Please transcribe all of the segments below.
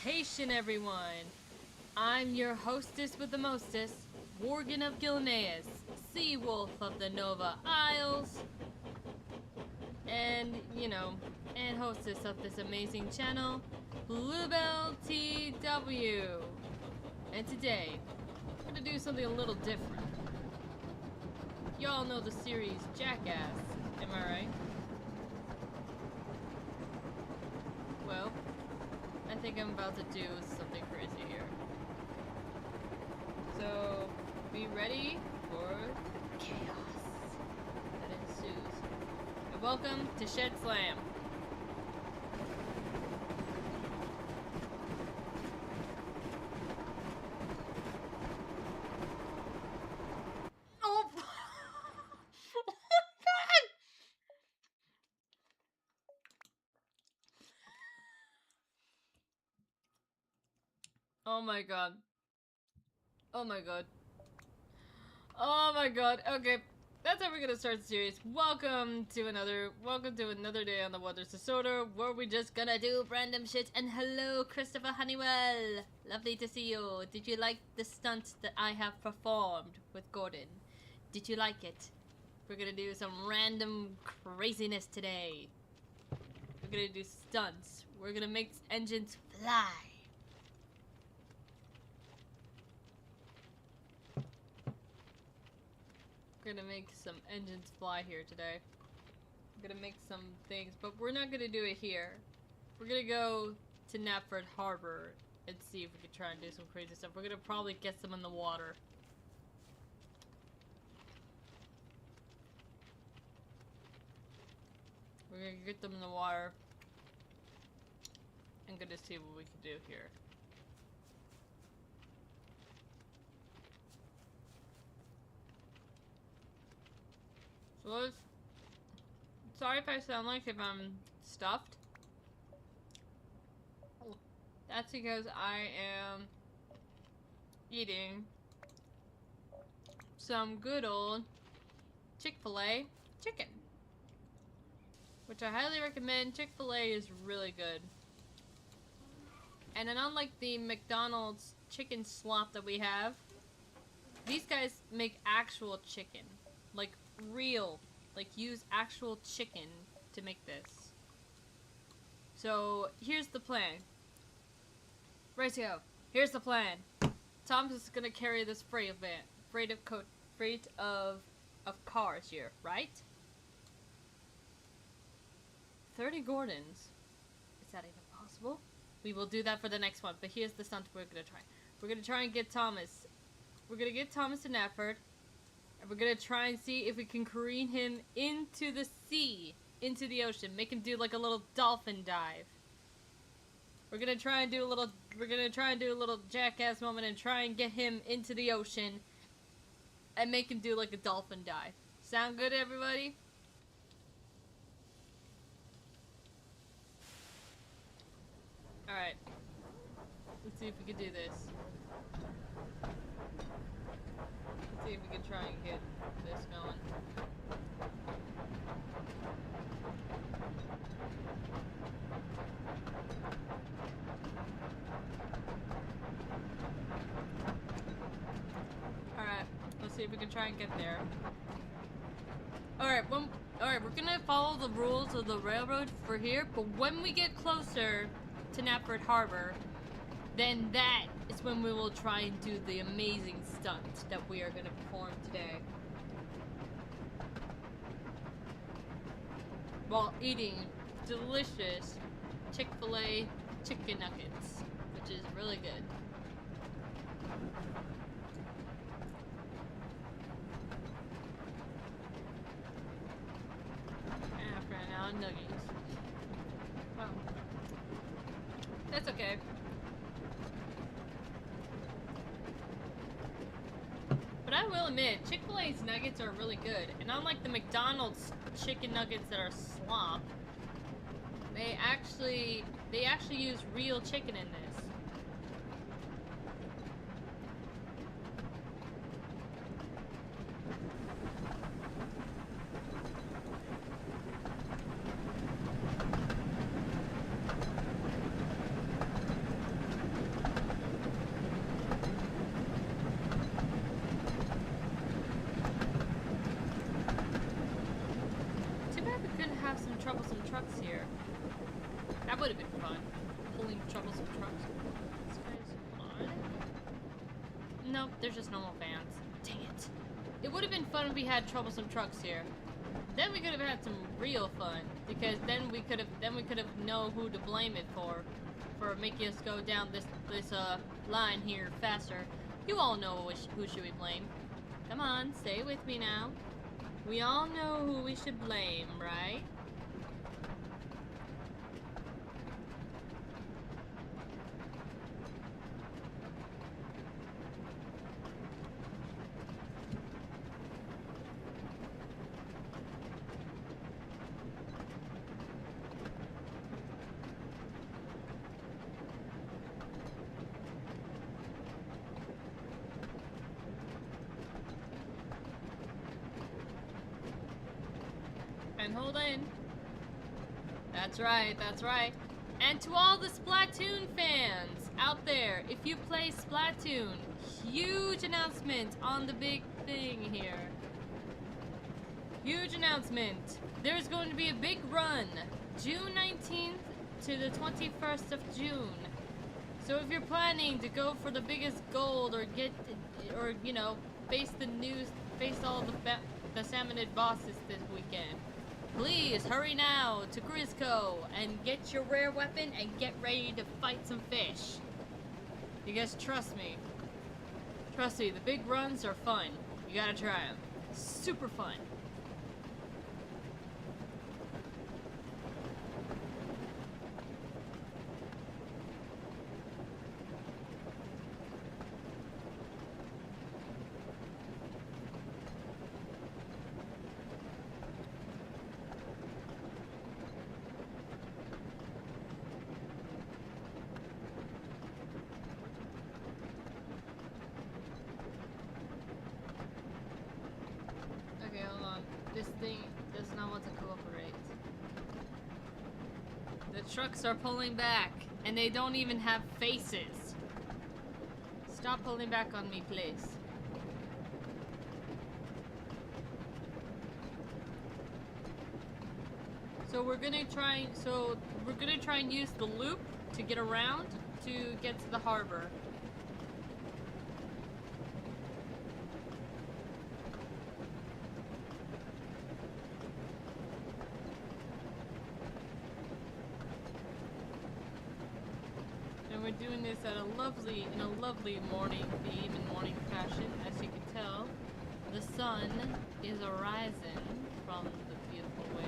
Salutation, everyone! I'm your hostess with the mostest, Worgen of Gilneas, Sea Wolf of the Nova Isles, and, and hostess of this amazing channel, Bluebell TW. And today, we're gonna do something a little different. Y'all know the series Jackass, am I right? Well, I think I'm about to do something crazy here. So, be ready for the chaos that ensues. And welcome to Shed Slam. Oh! Oh my god. Oh my god. Oh my god. Okay. That's how we're gonna start the series. Welcome to another day on the Waters of Sodor, where we're just gonna do random shit. And hello, Christopher Honeywell. Lovely to see you. Did you like the stunt that I have performed with Gordon? Did you like it? We're gonna do some random craziness today. We're gonna do stunts. We're gonna make engines fly. We're gonna make some engines fly here today. We're gonna make some things, but we're not gonna do it here. We're gonna go to Knapford Harbor and see if we can try and do some crazy stuff. We're gonna probably get some in the water. We're gonna get them in the water. I'm gonna see what we can do here. So sorry if I sound like if I'm stuffed. That's because I am eating some good old Chick-fil-A chicken, which I highly recommend. Chick-fil-A is really good. And then unlike the McDonald's chicken slop that we have, these guys make actual chicken. Like real, like use actual chicken to make this. So here's the plan. Ratio, here's the plan. Tom's is gonna carry this freight of cars here, right? 30 Gordons. Is that even possible? We will do that for the next one, but here's the stunt we're gonna try. We're gonna try and get Thomas. We're gonna get Thomas to Knapford. And we're gonna try and see if we can careen him into the sea, into the ocean, make him do like a little dolphin dive. We're gonna try and do a little Jackass moment and try and get him into the ocean and make him do like a dolphin dive. Sound good, everybody? Alright. Let's see if we can do this. Let's see if we can try and get this going. Alright, let's see if we can try and get there. Alright, we're gonna follow the rules of the railroad for here, but when we get closer to Knapford Harbor, then that is when we will try and do the amazing stunt that we are going to perform today. While eating delicious Chick-fil-A chicken nuggets, which is really good. And for now, nuggies. Well, that's okay. But I will admit, Chick-fil-A's nuggets are really good. And unlike the McDonald's chicken nuggets that are slop, they actually use real chicken in this. trucks here. That would have been fun. Pulling troublesome trucks. This guy's odd. Nope, they're just normal fans. Dang it. It would have been fun if we had troublesome trucks here. Then we could have had some real fun, because then we could have know who to blame it for making us go down this line here faster. You all know who should we blame. Come on, stay with me now. We all know who we should blame, right? And hold in. That's right, that's right. And to all the Splatoon fans out there, if you play Splatoon, huge announcement on the big thing here. Huge announcement. There's going to be a big run, June 19th to the 21st of June. So if you're planning to go for the biggest gold or you know, face all the salmonid bosses this weekend, please hurry now to Grisco and get your rare weapon and get ready to fight some fish. Because trust me, the big runs are fun. You gotta try them. Super fun. This thing does not want to cooperate. The trucks are pulling back, and they don't even have faces. Stop pulling back on me, please. So we're gonna try and use the loop to get around to get to the harbor. We're doing this in a lovely morning theme and morning fashion. As you can tell, the sun is arising from the beautiful way.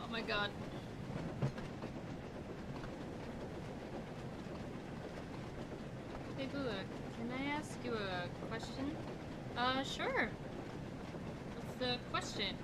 Oh my god. Hey Boo, can I ask you a question? Sure. What's the question?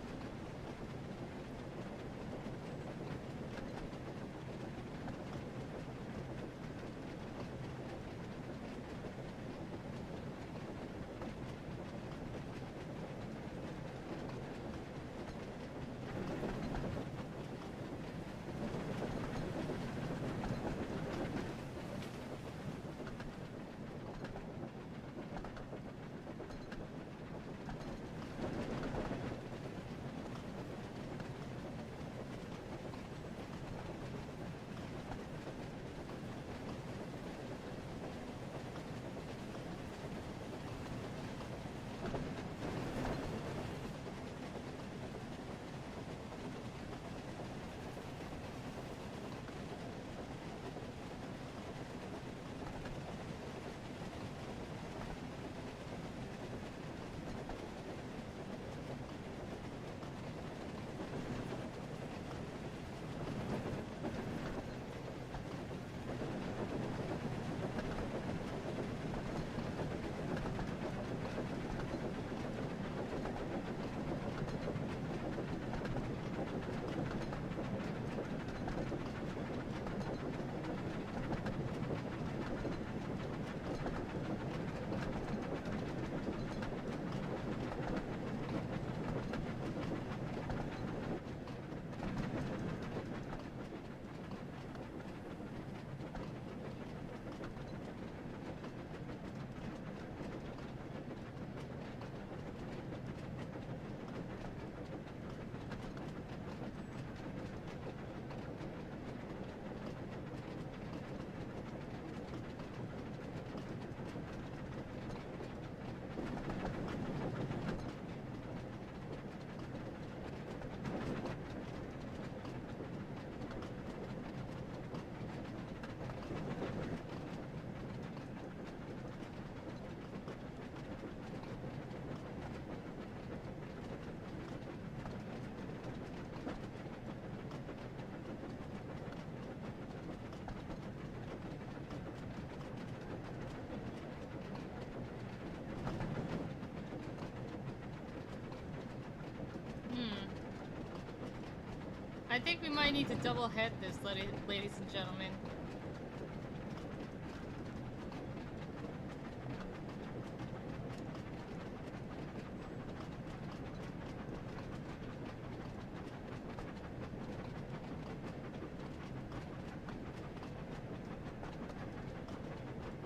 I think we might need to double head this, ladies and gentlemen.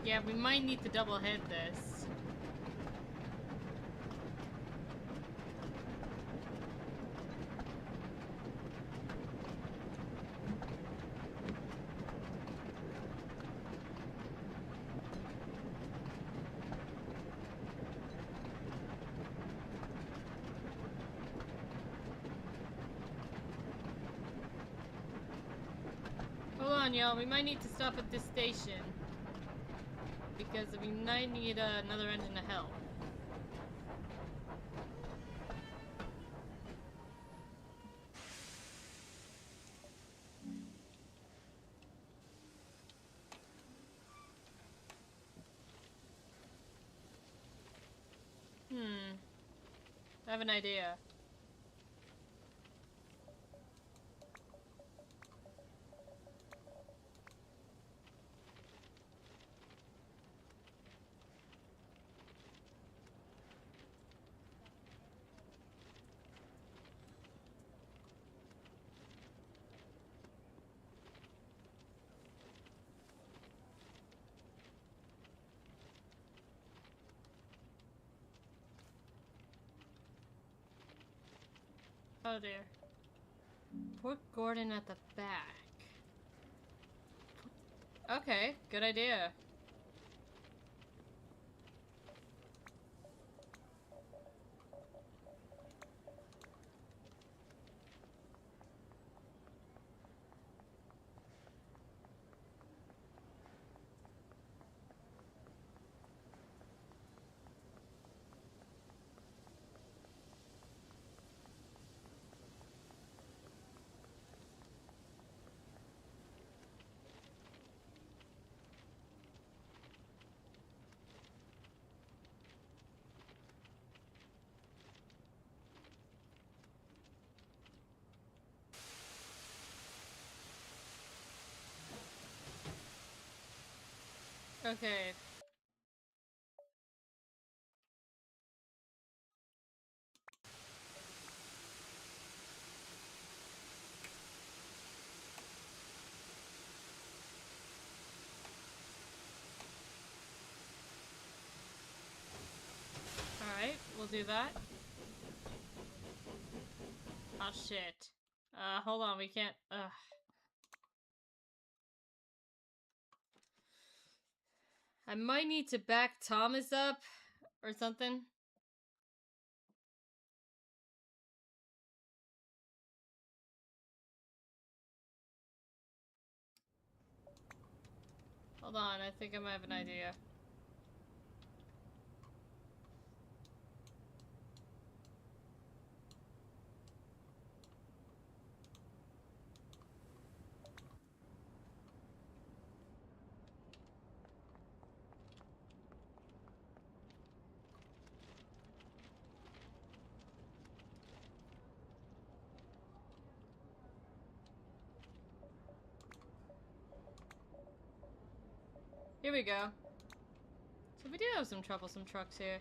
Yeah, we might need to double head this. Hold on, y'all. We might need to stop at this station. Because we might need another engine of help. I have an idea. Oh dear. Put Gordon at the back. Okay, good idea. Okay. Alright, we'll do that. Oh shit. Hold on, we can't, I might need to back Thomas up or something. Hold on, I think I might have an idea. Here we go. So we do have some troublesome trucks here.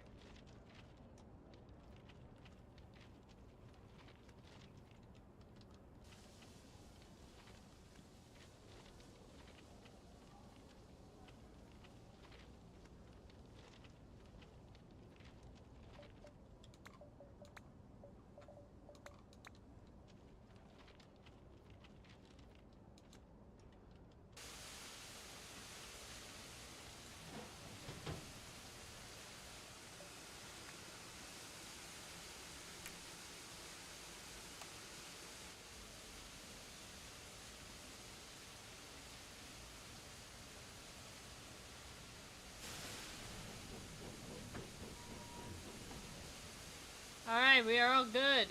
Alright, we are all good.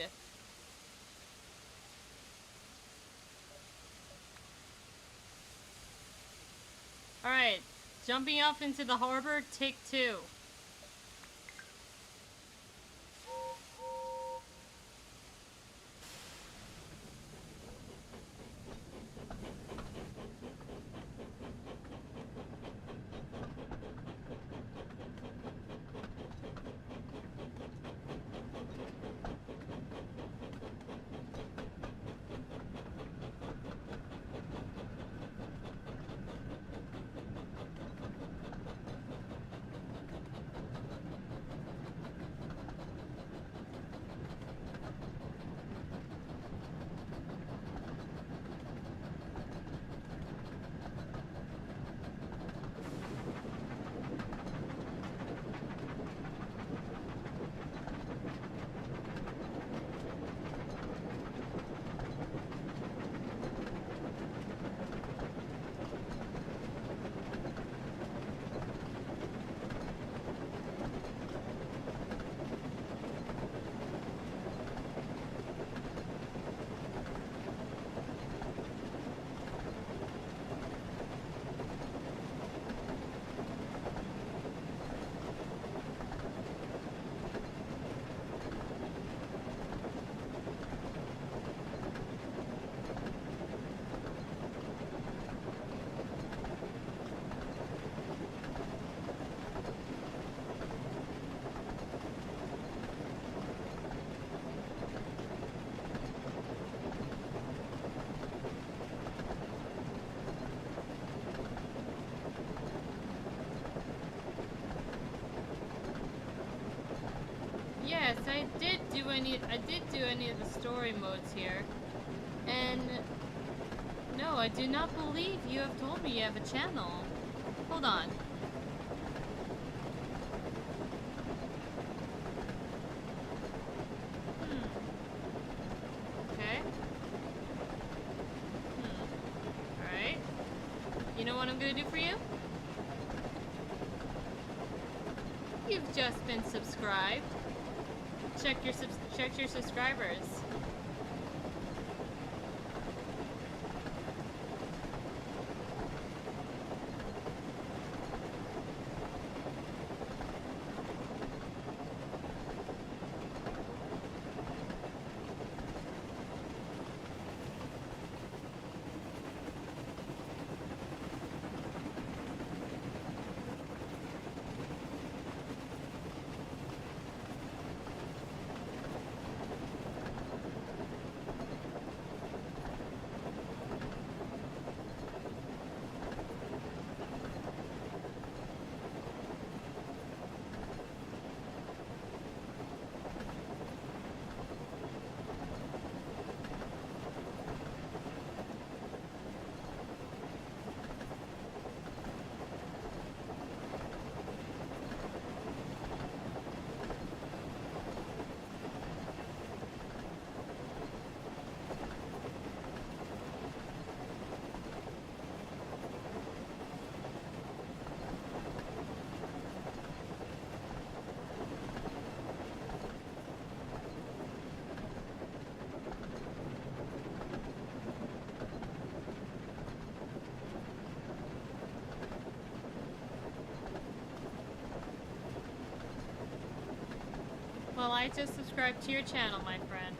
Alright, jumping off into the harbor, take 2. I did do any of the story modes here. And no, I do not believe you have told me you have a channel. Hold on. Okay. Alright. You know what I'm gonna do for you? You've just been subscribed. Check your subscribers. Well, I just subscribed to your channel, my friend.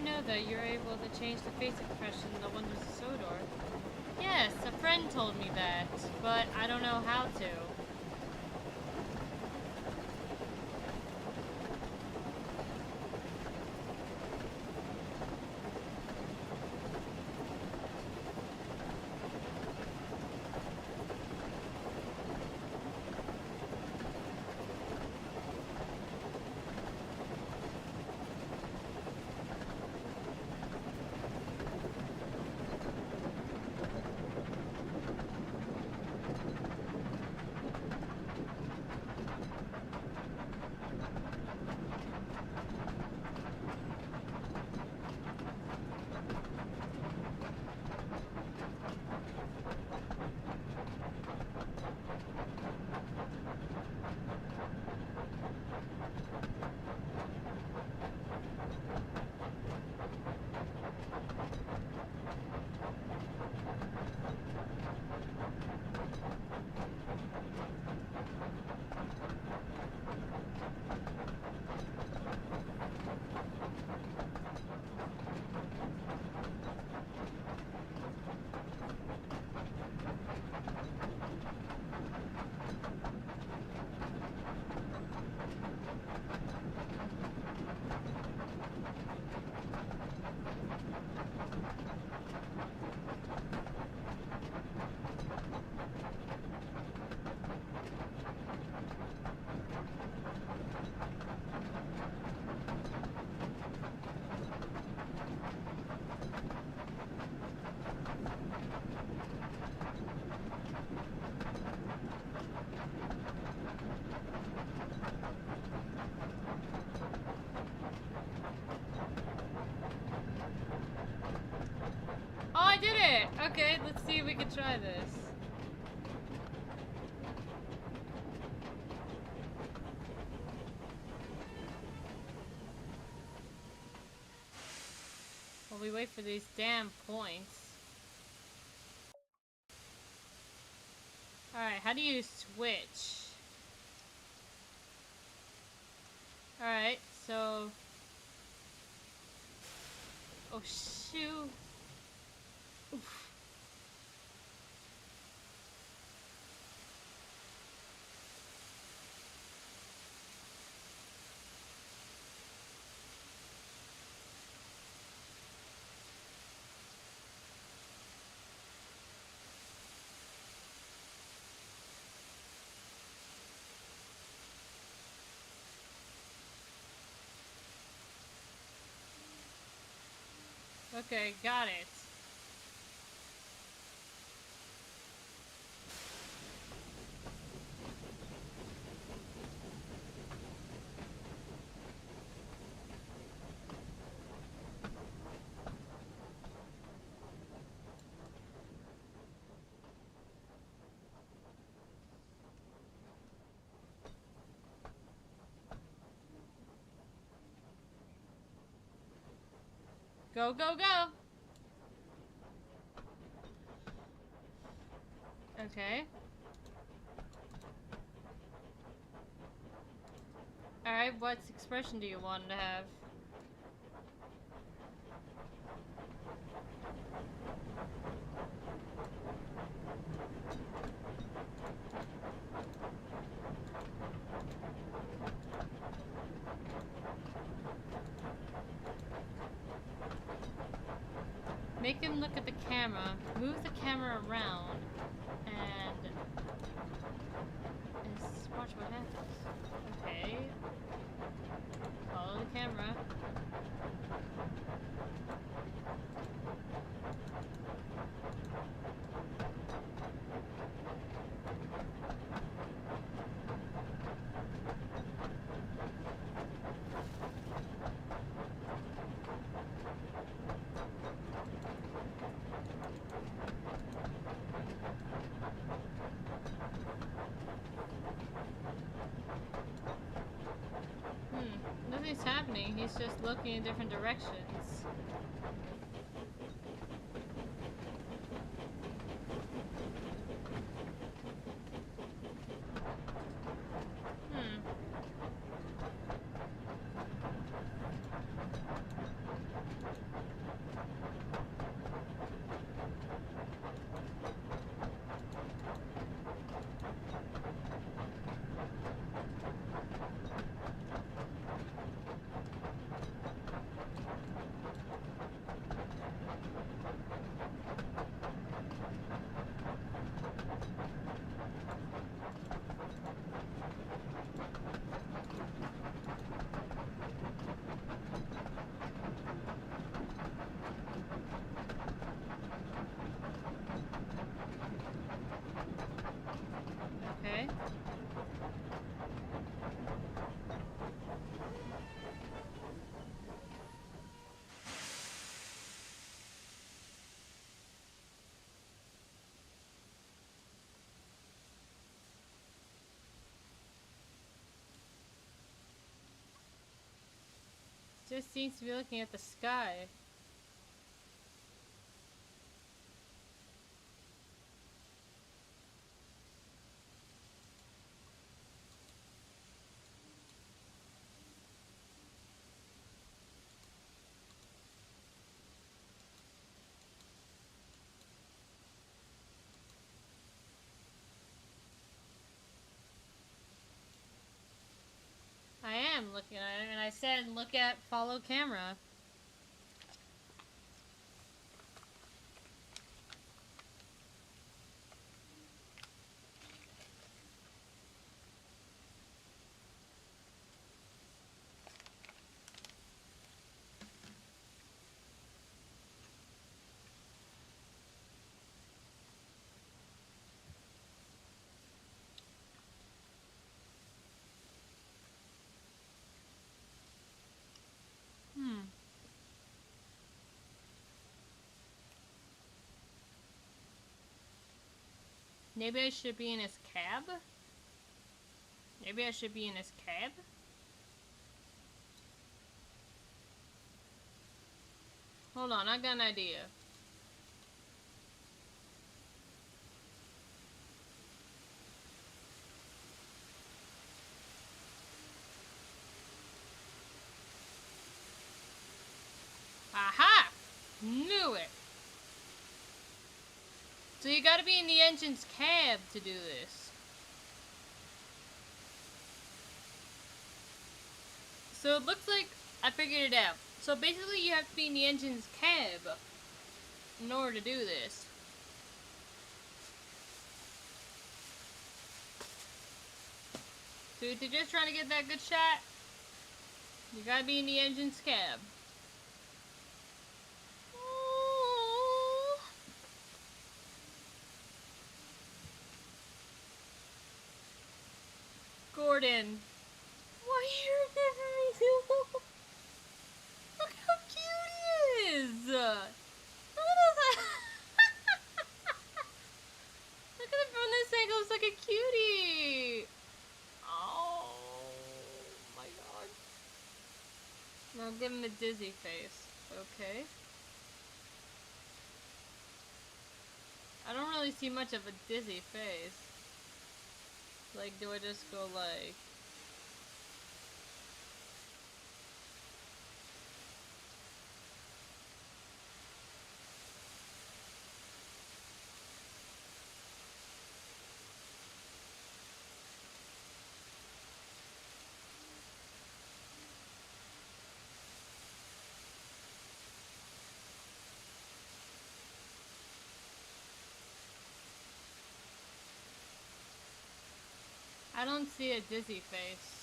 know that you're able to change the face expression in the Wonders of Sodor? Yes, a friend told me that, but I don't know how to. Oh, I did it! Okay, let's see if we can try this. While we wait for these damn points. Alright, how do you switch? Alright, so... Oh, shoot. Oof. Okay, got it. Go, go, go! Okay. Alright, what expression do you want to have? Make him look at the camera, move the camera around, and just watch what happens. Okay. Follow the camera. Nothing's happening, he's just looking in different directions. Just seems to be looking at the sky. I am looking at it, and I said look at follow camera. Maybe I should be in his cab? Maybe I should be in his cab? Hold on, I got an idea. Aha! Knew it! So you gotta be in the engine's cab to do this. So it looks like I figured it out. So basically you have to be in the engine's cab in order to do this. So if you're just trying to get that good shot, you gotta be in the engine's cab. Gordon. Why are you giving me so? Look how cute he is! Look at this. Look at it from this angle, it's like a cutie! Oh my god. Now give him a dizzy face. Okay. I don't really see much of a dizzy face. Like, do I just go like... I don't see a dizzy face.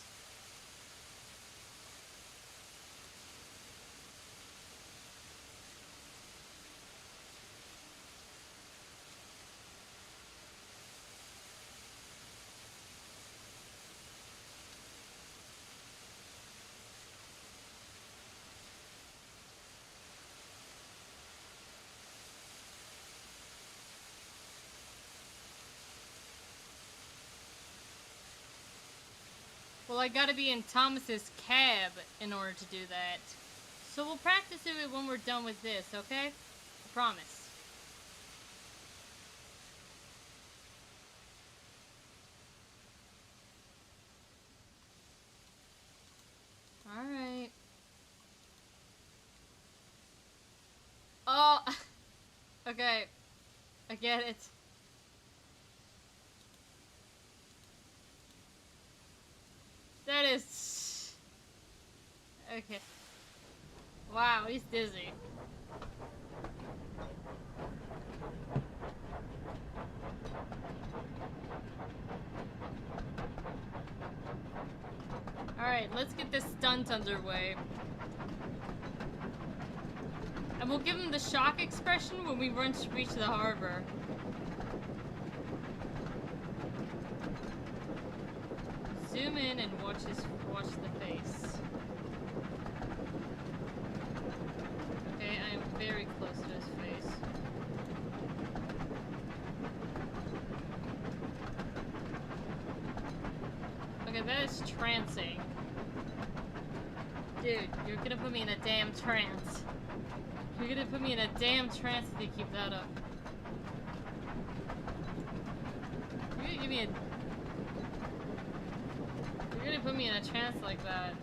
Well, I gotta be in Thomas's cab in order to do that. So we'll practice it when we're done with this, okay? I promise. Alright. Oh! Okay. I get it. That is... Okay. Wow, he's dizzy. Alright, let's get this stunt underway. And we'll give him the shock expression when we reach the harbor. Zoom in and watch the face. Okay, I am very close to his face. Okay, that is trancing. Dude, you're gonna put me in a damn trance. You're gonna put me in a damn trance if you keep that up. You're gonna give me a... You're gonna put me in a trance like that.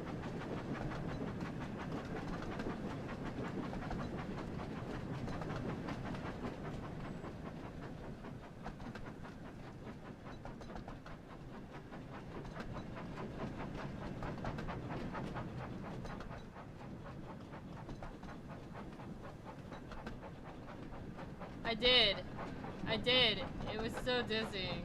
I did. I did. It was so dizzying.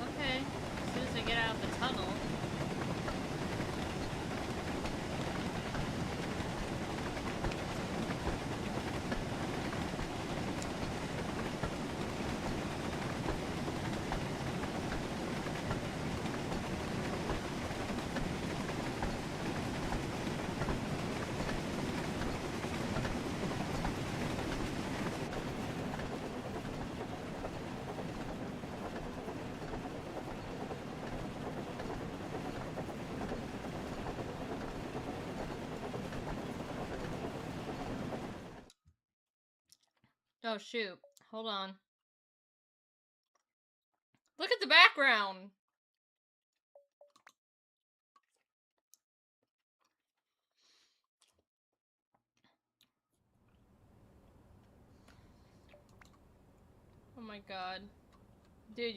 Okay. As soon as I get out of the tunnel. Oh shoot. Hold on. Look at the background! Oh my god. Dude,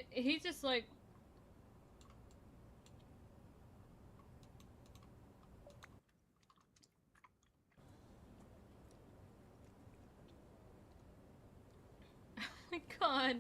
he's just like... Oh my god.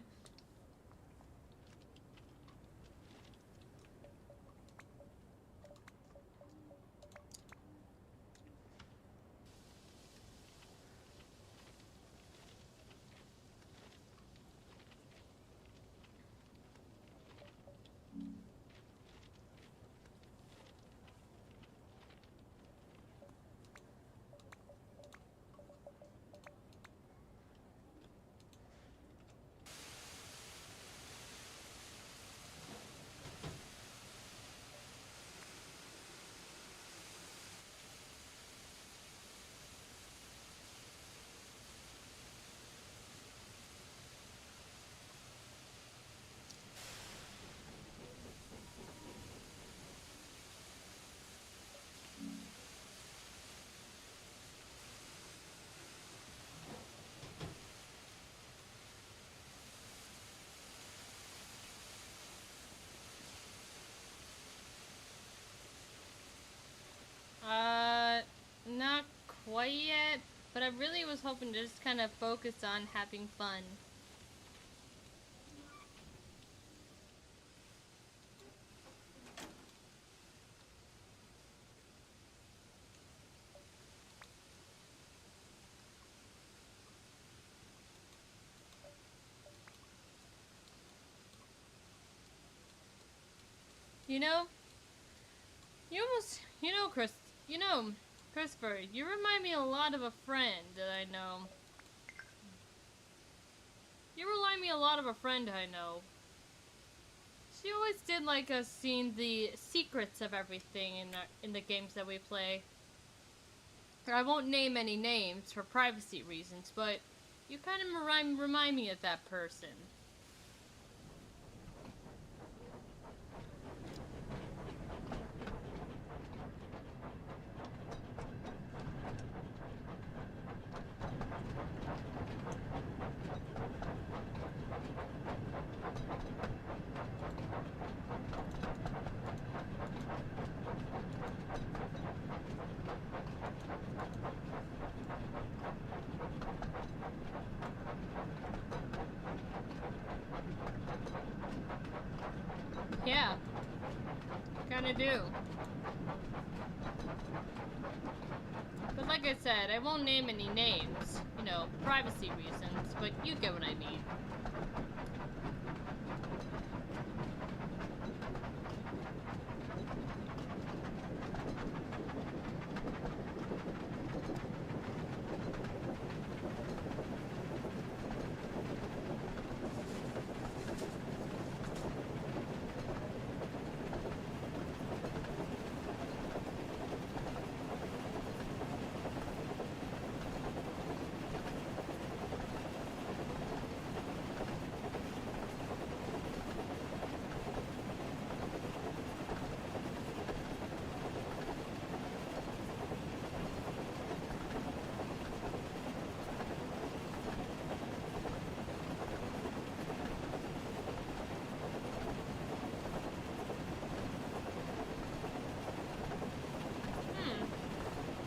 Not quite yet, but I really was hoping to just kind of focus on having fun. You know, Christopher, you remind me a lot of a friend that I know. You remind me a lot of a friend I know. She always did like us seeing the secrets of everything in the games that we play. I won't name any names for privacy reasons, but you kind of remind me of that person. Yeah, kinda do. But like I I said, I won't name any names. You know, privacy reasons, but you get what I mean.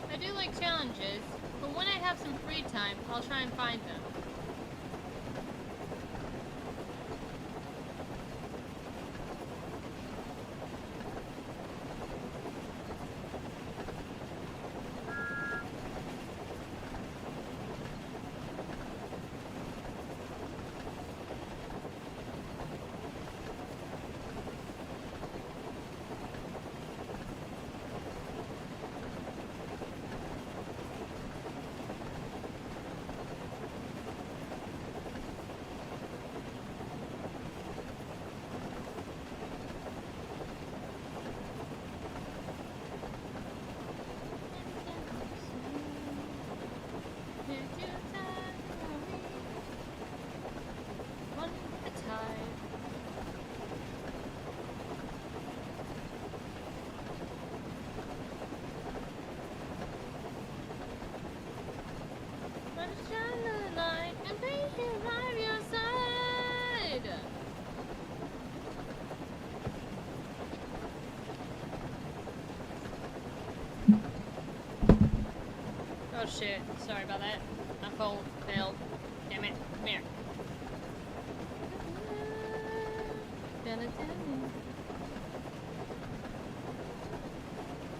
I do like challenges, but when I have some free time, I'll try and find them. Oh shit, sorry about that. My phone failed. Damn it. Come here.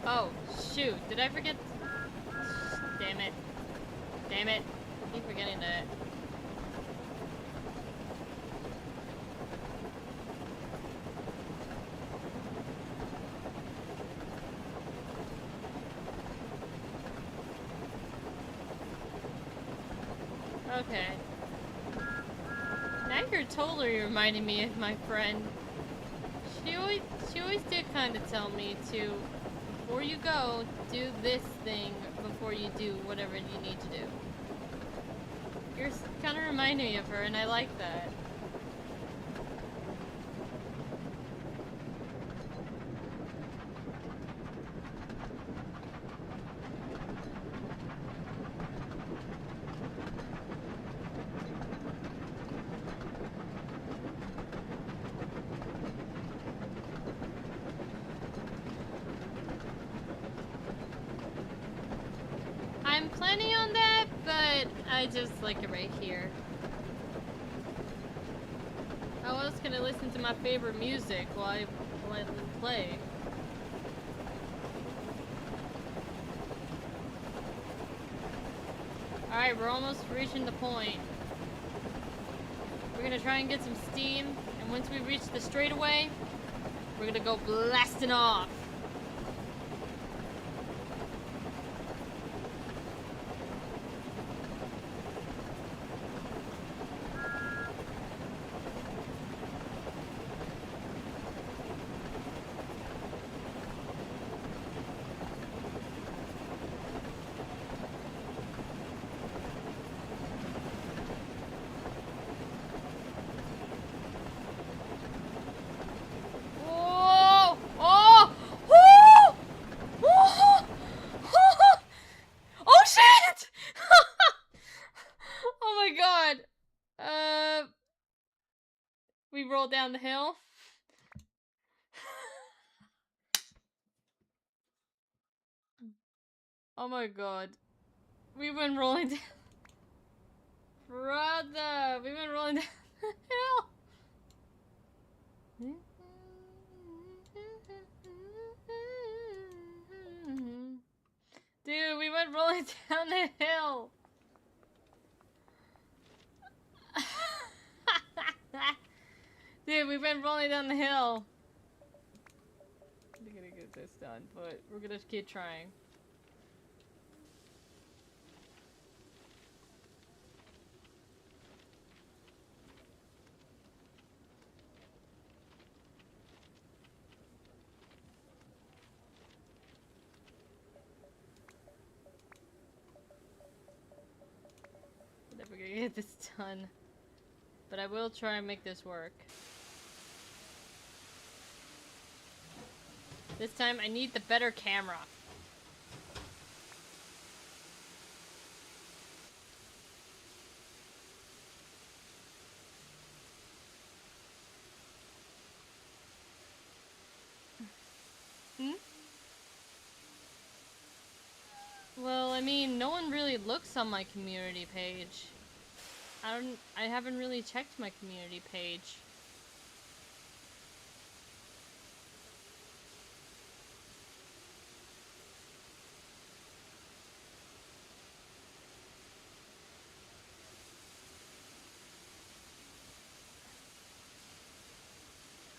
Oh, shoot. Did I forget? Damn it. Damn it. I keep forgetting that. Okay. Now you're totally reminding me of my friend. She always did kind of tell me to, before you go, do this thing before you do whatever you need to do. You're kind of reminding me of her, and I like that. I'm planning on that, but I just like it right here. How else can I listen to my favorite music while I play? Alright, we're almost reaching the point. We're gonna try and get some steam, and once we reach the straightaway, we're gonna go blasting off. We roll down the hill. Oh my god. We went rolling down. Brother, we went rolling down the hill. Dude, we went rolling rolling down the hill. Dude, we've been rolling down the hill. We're gonna get this done, but we're gonna keep trying. Never gonna get this done. But I will try and make this work. This time I need the better camera. Hmm? Well, I mean, no one really looks on my community page. I haven't really checked my community page.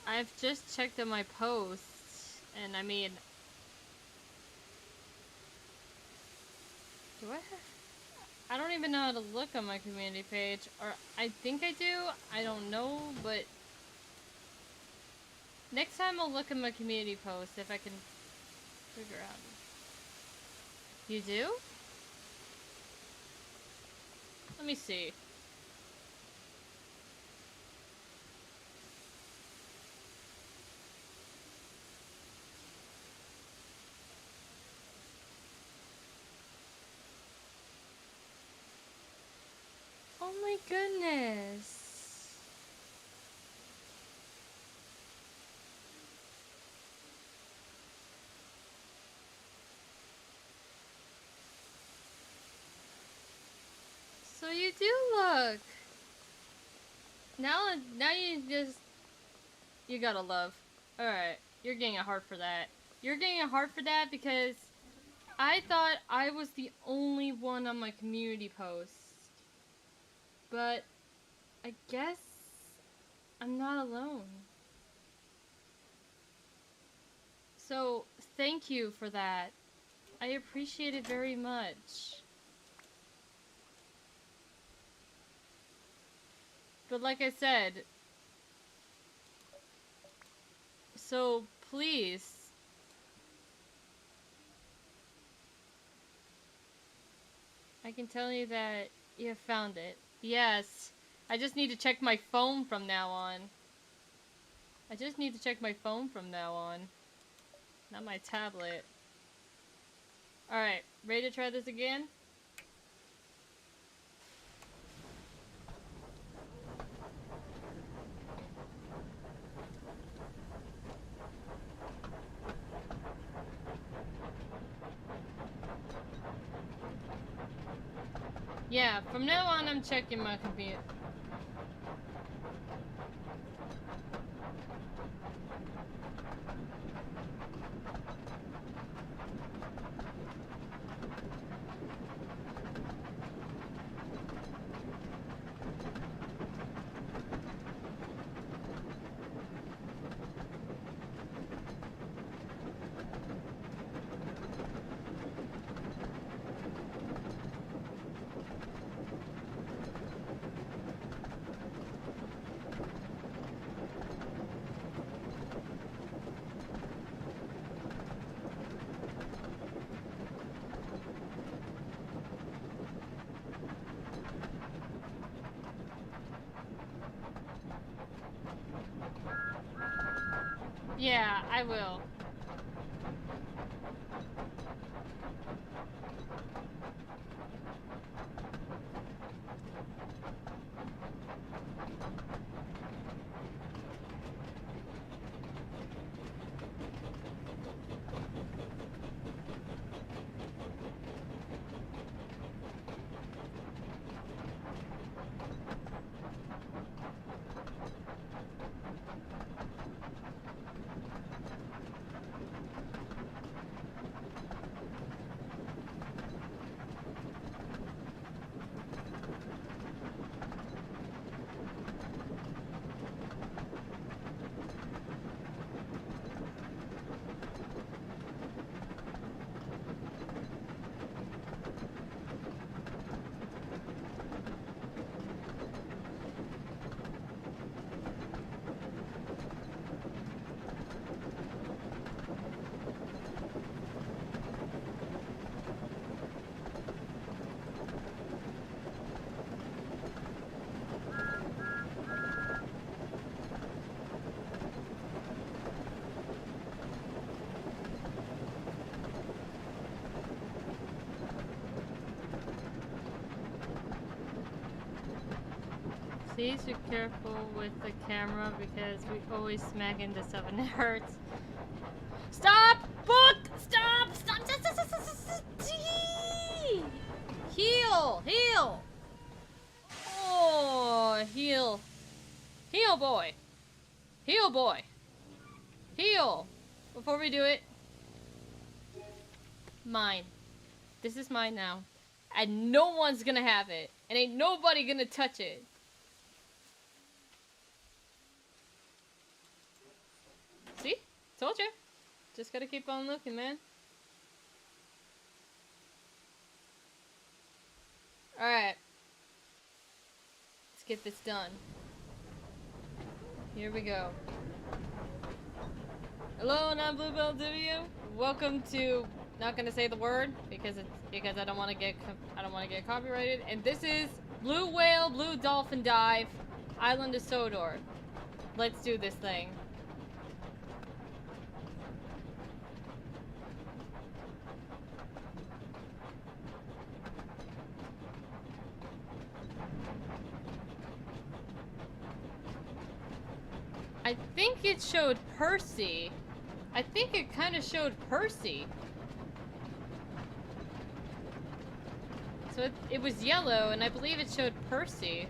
I've just checked on my posts, and I mean... Do I have... I don't even know how to look on my community page, or I think I do, I don't know, but... Next time I'll look at my community post if I can figure out. You do? Let me see. Oh my goodness. So you do look. Now you gotta love. Alright, you're getting a heart for that. You're getting a heart for that because I thought I was the only one on my community post. But I guess I'm not alone. So thank you for that. I appreciate it very much. But like I said, so please, I can tell you that you have found it. Yes, I just need to check my phone from now on. I just need to check my phone from now on. Not my tablet. Alright, ready to try this again? Yeah, from now on I'm checking my computer. Yeah, I will. Please be careful with the camera because we always smack into stuff and it hurts. Stop! Book! Stop! Stop! Heal! Heal! Oh, heal. Heal, boy. Heal, boy. Heal. Before we do it. Mine. This is mine now. And no one's gonna have it. And ain't nobody gonna touch it. See? Told you. Just gotta keep on looking, man. Alright. Let's get this done. Here we go. Hello, and I'm Bluebell W. Welcome to, not gonna say the word because I don't want to get copyrighted. And this is Blue Whale, Blue Dolphin Dive, Island of Sodor. Let's do this thing. I think it showed Percy. I think it kind of showed Percy. So it was yellow, and I believe it showed Percy.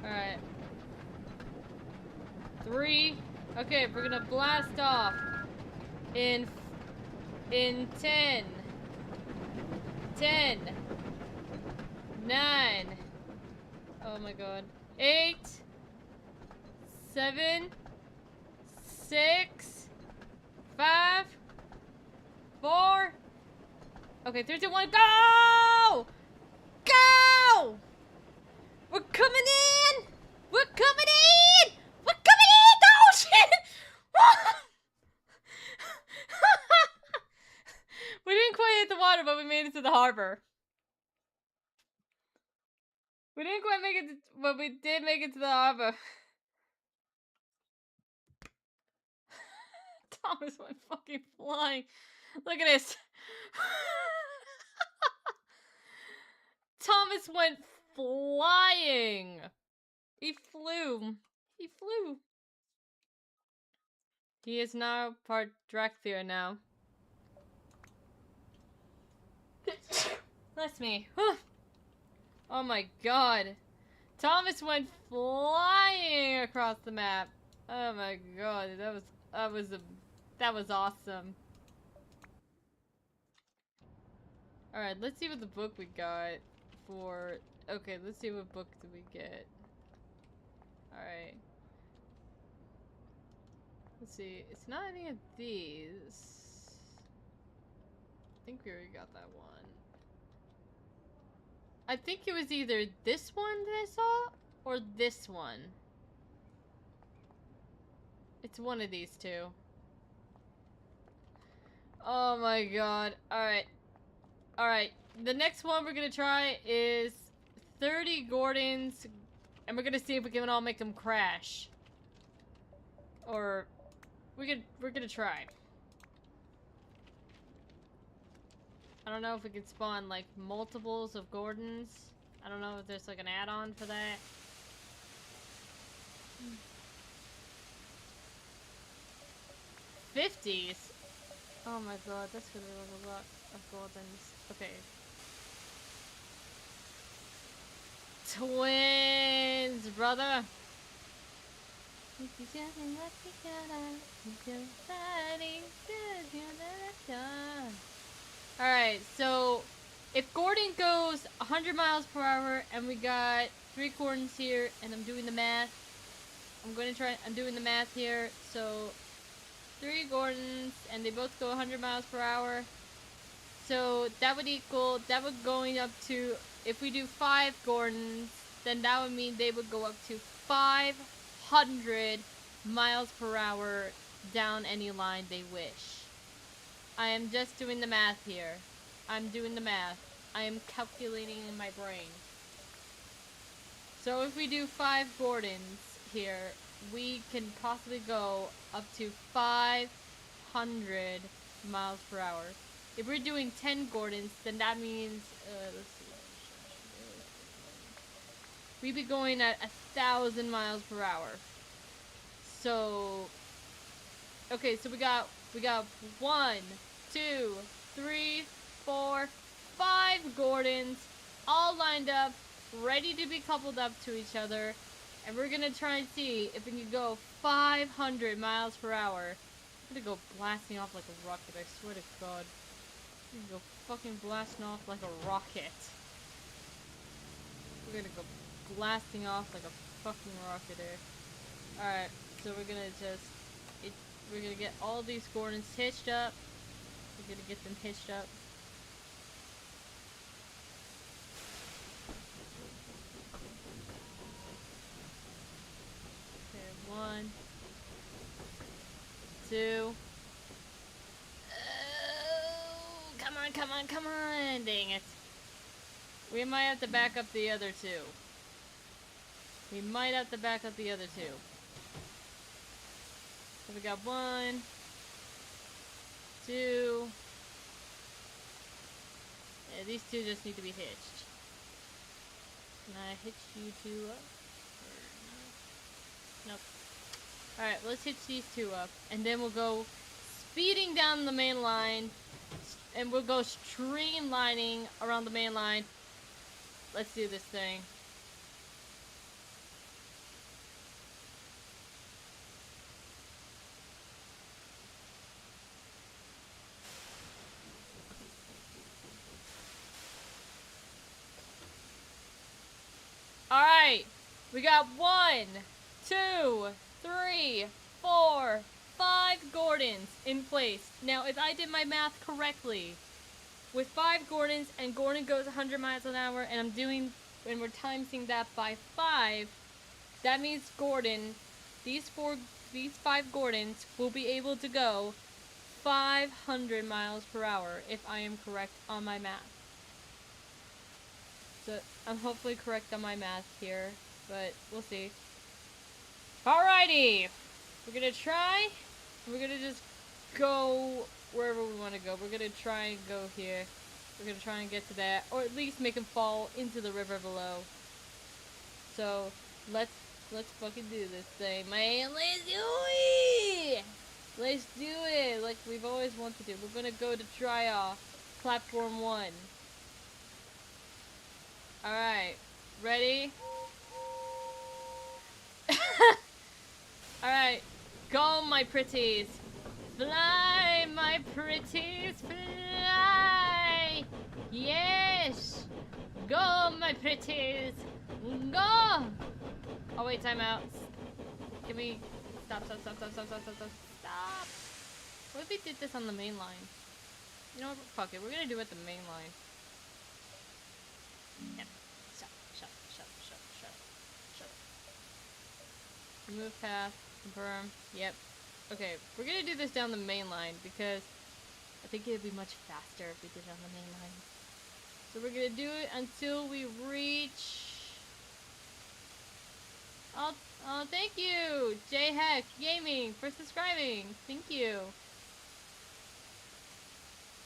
Alright. 3. Okay, we're gonna blast off. In 10. 10. 9. Oh my god. 8. 7. 6. 5. 4. Okay, 3, 2, 1, go! Go! We're coming in! We're coming in! We're coming in! Oh shit! We didn't quite hit the water, but we made it to the harbor. We didn't quite make it, but we did make it to the harbor. Thomas went fucking flying. Look at this. Thomas went flying. He flew. He flew. He is now part Dracthir now. Bless me. Oh my god. Thomas went flying across the map. Oh my god, that was awesome. Alright, let's see what the book we got for... Okay, let's see what book did we get. Alright. Let's see, it's not any of these. I think we already got that one. I think it was either this one that I saw, or this one. It's one of these two. Oh my god. Alright. Alright. The next one we're gonna try is 30 Gordons, and we're gonna see if we can all make them crash. Or... We're gonna try. I don't know if we can spawn like multiples of Gordons. I don't know if there's like an add-on for that. $50s? Oh my god, that's gonna be a lot of Gordons. Okay. Twins, brother! Alright, so if Gordon goes 100 miles per hour and we got 3 Gordons here, and I'm doing the math. I'm doing the math here. So 3 Gordons and they both go 100 miles per hour. So that would equal, that would going up to, if we do 5 Gordons, then that would mean they would go up to 500 miles per hour down any line they wish. I am just doing the math here. I'm doing the math. I am calculating in my brain. So if we do 5 Gordons here, we can possibly go up to 5 500 miles per hour. If we're doing 10 Gordons, then that means, let's see. We'd be going at 1,000 miles per hour. So, okay, so we got 1, 2, 3, 4, 5 Gordons all lined up, ready to be coupled up to each other, and we're gonna try and see if we can go 500 miles per hour. I'm gonna go blasting off like a rocket, I swear to God. I'm gonna go fucking blasting off like a rocket. We're gonna go blasting off like a fucking rocket there. Alright, so we're gonna we're gonna get all these Gordons hitched up. We're gonna get them hitched up. Okay, 1, 2. Oh, come on, come on, come on! Dang it. We might have to back up the other 2. We might have to back up the other 2. So we got 1, 2. Yeah, these 2 just need to be hitched. Can I hitch you 2 up? Nope. Alright, let's hitch these 2 up. And then we'll go speeding down the main line. And we'll go streamlining around the main line. Let's do this thing. Alright, we got 1, 2, 3, 4, 5 Gordons in place. Now, if I did my math correctly, with 5 Gordons and Gordon goes 100 miles an hour, and we're timesing that by 5, that means these 5 Gordons will be able to go 500 miles per hour if I am correct on my math. So, I'm hopefully correct on my math here, but we'll see. Alrighty! We're gonna try. We're gonna just go wherever we want to go. We're gonna try and go here. We're gonna try and get to that, or at least make him fall into the river below. So, let's fucking do this thing, man. Let's do it! Let's do it like we've always wanted to do. We're gonna go to try off platform 1. Alright, ready? Alright, go my pretties. Fly, my pretties, fly! Yes! Go my pretties! Go! Oh wait, time out. Can we... Stop. What if we did this on the main line? You know what, fuck it, we're gonna do it the main line. Yep. Shut. Remove path. Confirm. Yep. Okay, we're gonna do this down the main line because I think it'd be much faster if we did it on the main line. So we're gonna do it until we reach... Oh, thank you! J-Heck Gaming for subscribing! Thank you!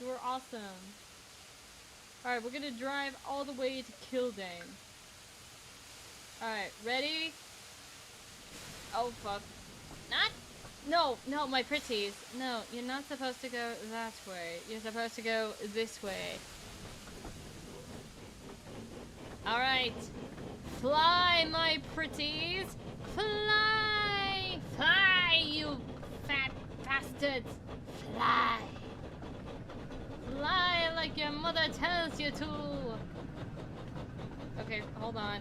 You were awesome. Alright, we're gonna drive all the way to Kildane. Alright, ready? Oh, fuck. No, my pretties. No, you're not supposed to go that way. You're supposed to go this way. Alright. Fly, my pretties! Fly! Fly, you fat bastards! Fly! Fly like your mother tells you to! Okay, hold on.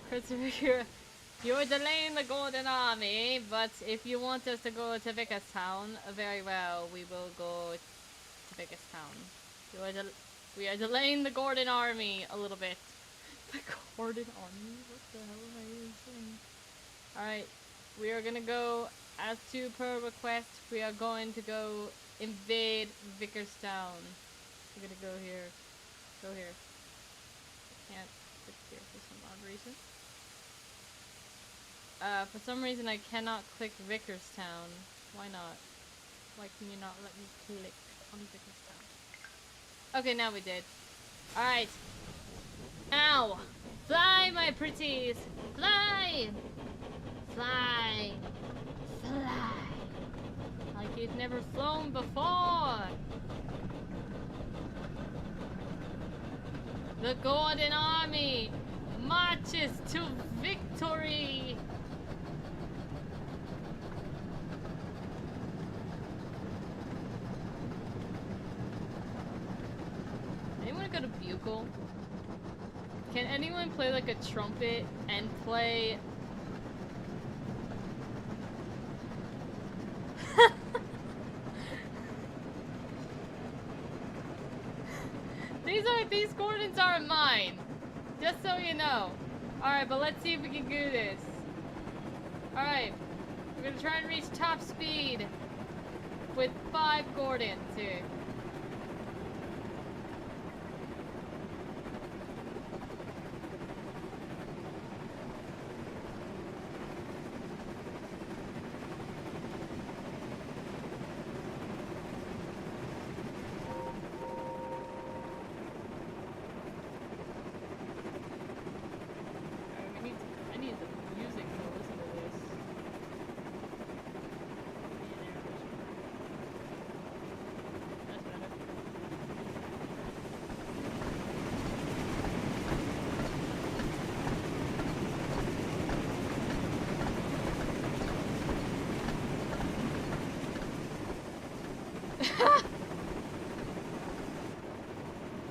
Christopher, you're delaying the Golden Army, but if you want us to go to Vickerstown, very well, we will go to Vickerstown. We are delaying the Golden Army a little bit. The Golden Army? What the hell am I even saying? Alright, we are gonna go, as to per request, we are going to go invade Vickerstown. We're gonna go here. Go here. Can't fit here for some odd reason. For some reason I cannot click Vickerstown. Why not? Why can you not let me click on Vickerstown? Okay, now we did. Alright. Ow! Fly, my pretties! Fly! Fly! Fly! Like you've never flown before! The Golden Army marches to victory! Anyone got a bugle? Can anyone play like a trumpet and play... These coordinates aren't mine. Just so you know. Alright, but let's see if we can do this. Alright. We're gonna try and reach top speed with 5 coordinates here. I need the music to listen to this. That's better.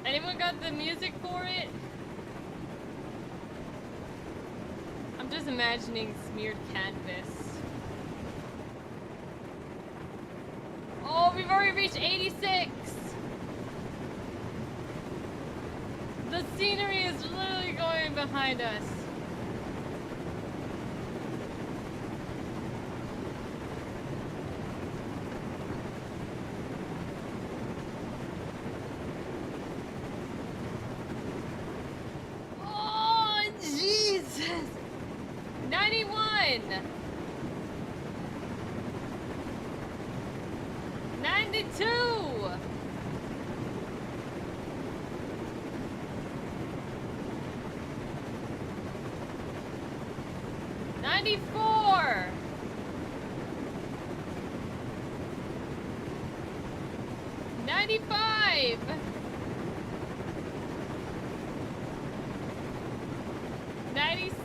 Anyone got the music for it? I'm just imagining smeared canvas. Oh, we've already reached 86! The scenery is literally going behind us. Oh, Jesus! 91! 92! 94! 95! 96!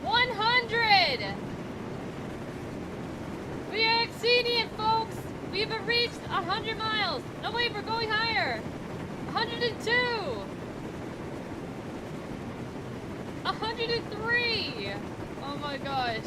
100! We are exceeding it, folks! We've reached 100 miles! No, wait, we're going higher! 102! 103! Oh my gosh.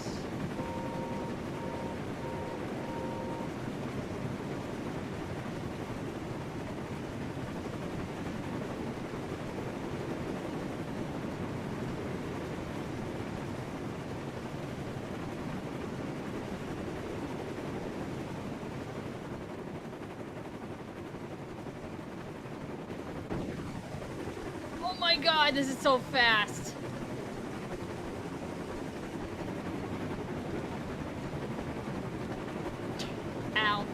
Oh my god, this is so fast. Ow.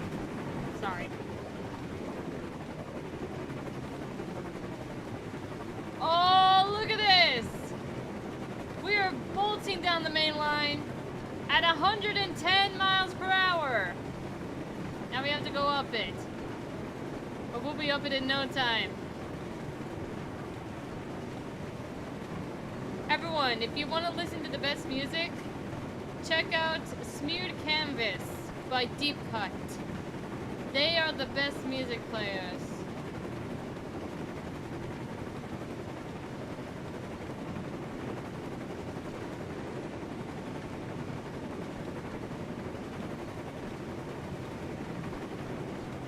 Sorry. Oh, look at this! We are bolting down the main line at 110 miles per hour. Now we have to go up it. But we'll be up it in no time. Everyone, if you want to listen to the best music, check out Smeared Canvas by Deep Cut. They are the best music players.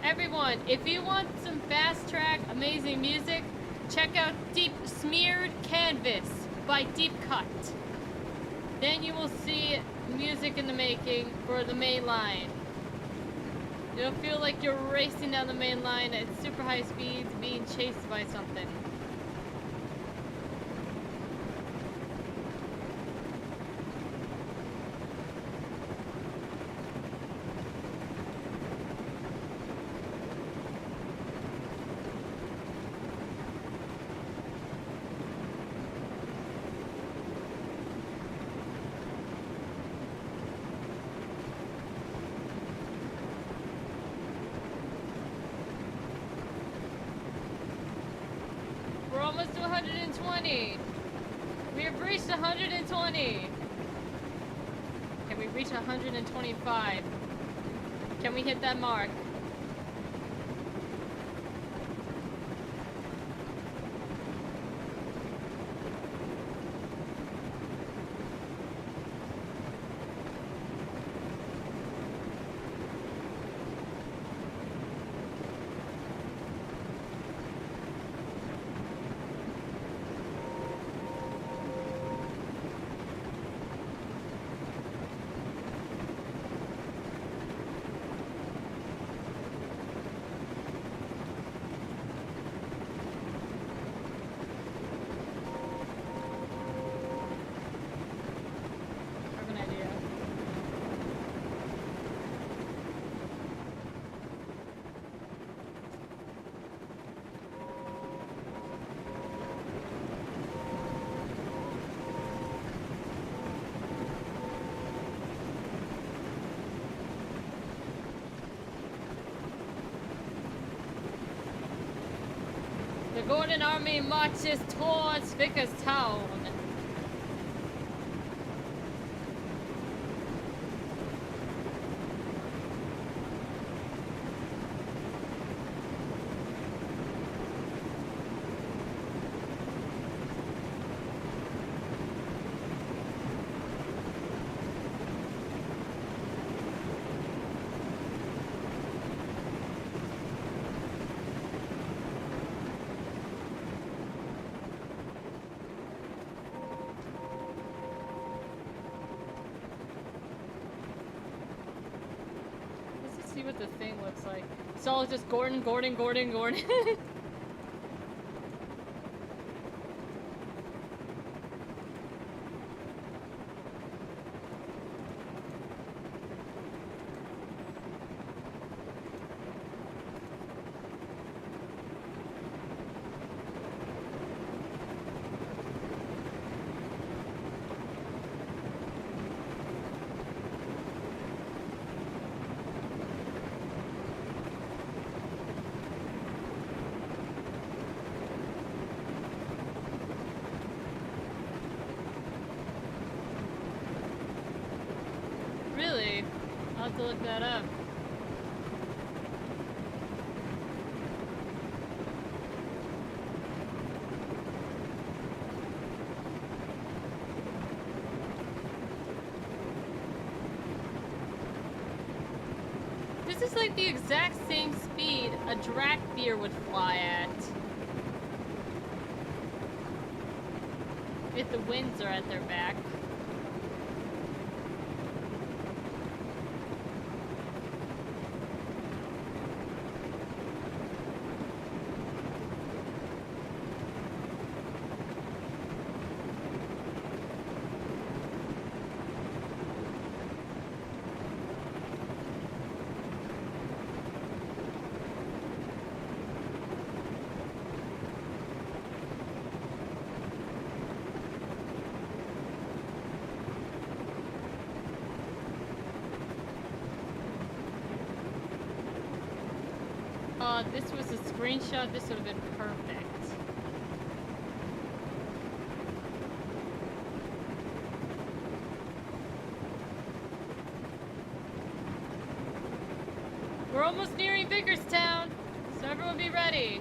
Everyone, if you want some fast track, amazing music, check out Smeared Canvas by Deep Cut. then you will see music in the making for the main line. You'll feel like you're racing down the main line at super high speeds, being chased by something. We're almost to 120. We have reached 120. Can we reach 125? Can we hit that mark? The Golden Army marches towards Vickerstown. See what the thing looks like. It's all just Gordon. Really? I'll have to look that up. This is like the exact same speed a drac deer would fly at. If the winds are at their back. This was a screenshot, this would have been perfect. We're almost nearing Vickerstown, so everyone be ready.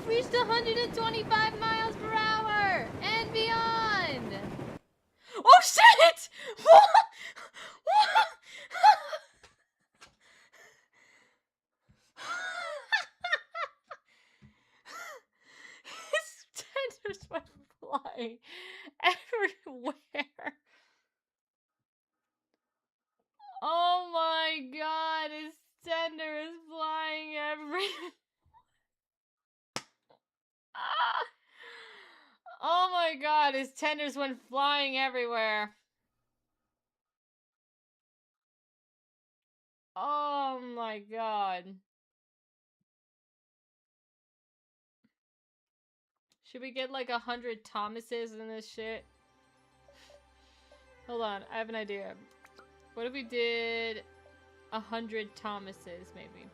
We've reached 125 miles per hour and beyond. Oh shit! What? What? His tenders went flying everywhere. Oh my god, his tender is flying everywhere. Oh my god, his tenders went flying everywhere. Oh my god. Should we get like 100 Thomases in this shit? Hold on, I have an idea. What if we did 100 Thomases, maybe?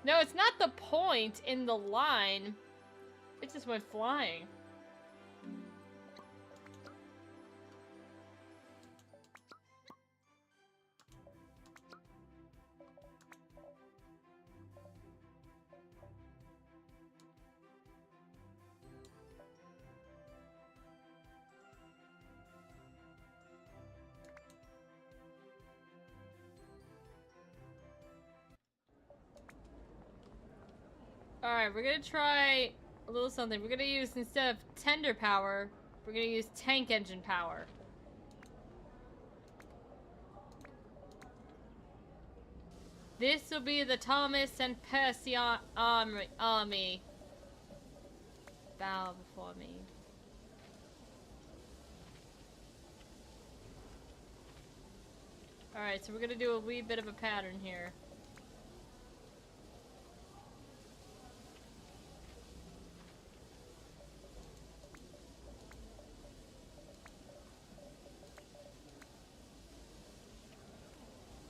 No, it's not the point in the line. It just went flying. Alright, we're gonna try a little something. We're gonna use, instead of tender power, we're gonna use tank engine power. This will be the Thomas and Percy army. Bow before me. Alright, so we're gonna do a wee bit of a pattern here.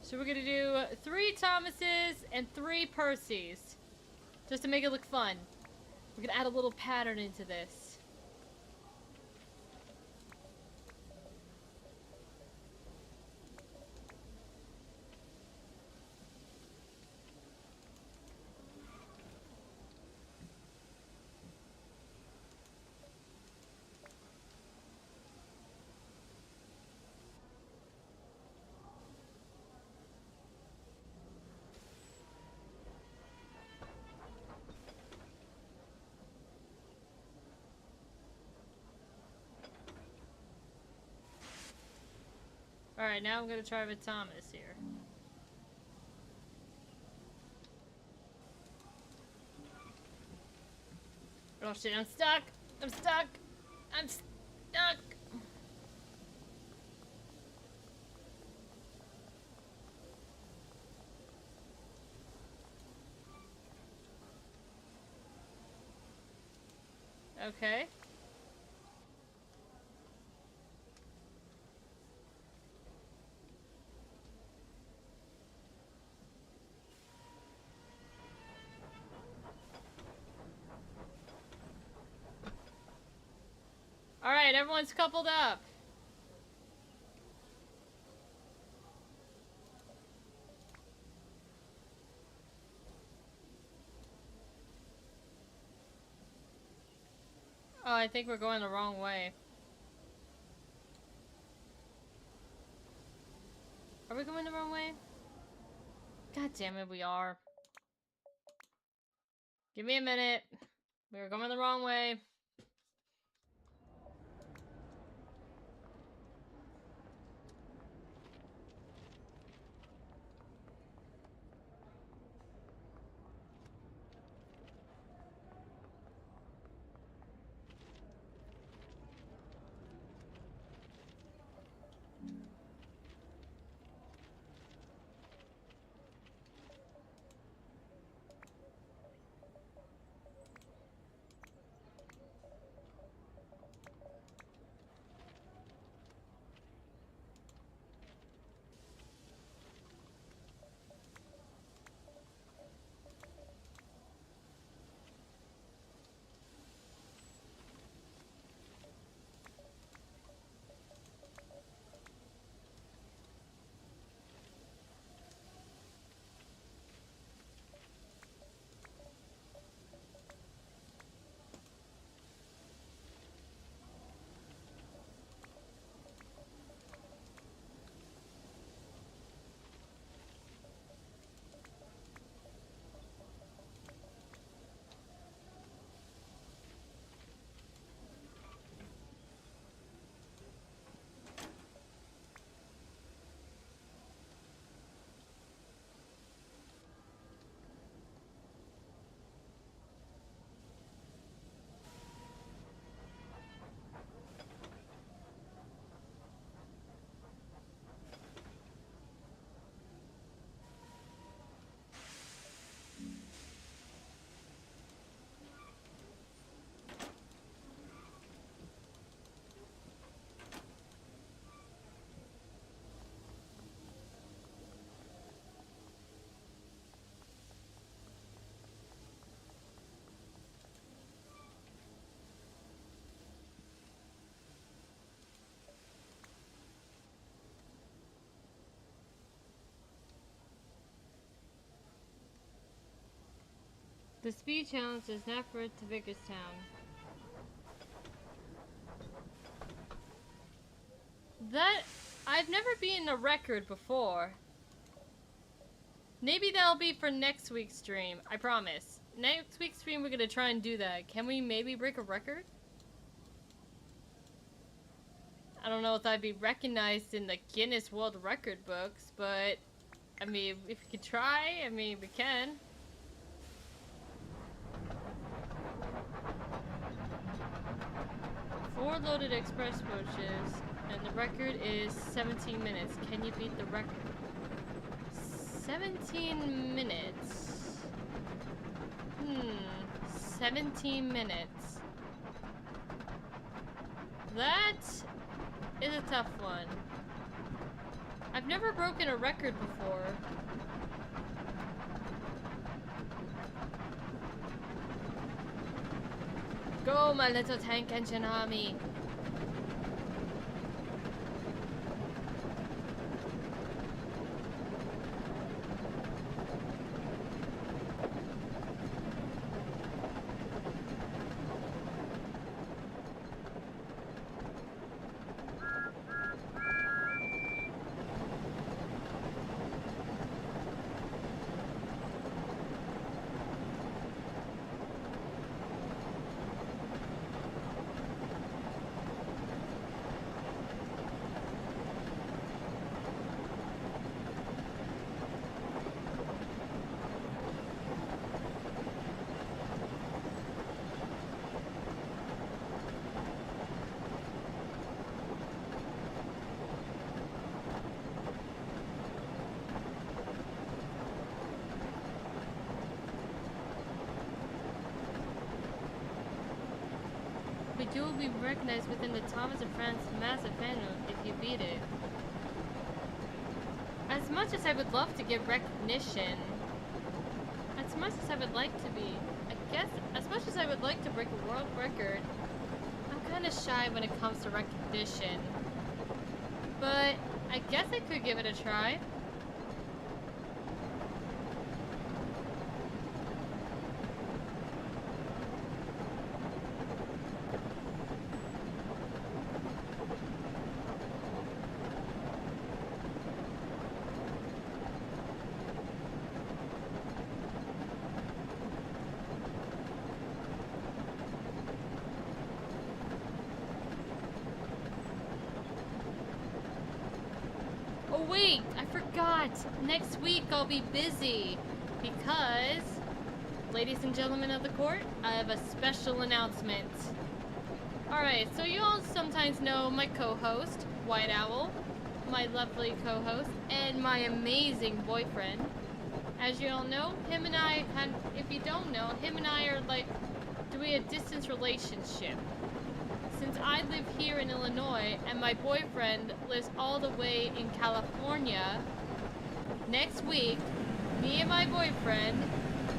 So we're gonna do 3 Thomases and 3 Percys. Just to make it look fun. We're gonna add a little pattern into this. Alright, now I'm gonna try with Thomas here. Oh shit, I'm stuck! I'm stuck! I'm stuck! Okay. Alright, everyone's coupled up. Oh, I think we're going the wrong way. Are we going the wrong way? God damn it, we are. Give me a minute. We're going the wrong way. The speed challenge is Nafra to Vickers-Town. That... I've never beaten a record before. Maybe that'll be for next week's stream. I promise. Next week's stream we're gonna try and do that. Can we maybe break a record? I don't know if I'd be recognized in the Guinness World Record books, but... I mean, if we could try, I mean, we can. Four loaded express coaches, and the record is 17 minutes. Can you beat the record? 17 minutes. 17 minutes. That is a tough one. I've never broken a record before. Go, my little tank engine army. You will be recognized within the Thomas of France massive panel if you beat it. As much as I would love to get recognition, as much as I would like to be, I guess, as much as I would like to break a world record, I'm kind of shy when it comes to recognition. But I guess I could give it a try. Wait, I forgot. Next week I'll be busy because, ladies and gentlemen of the court, I have a special announcement. Alright, so you all sometimes know my co-host, White Owl, my lovely co-host, and my amazing boyfriend. As you all know, him and I, if you don't know, him and I are like doing a distance relationship. Since I live here in Illinois and my boyfriend lives all the way in California, next week, me and my boyfriend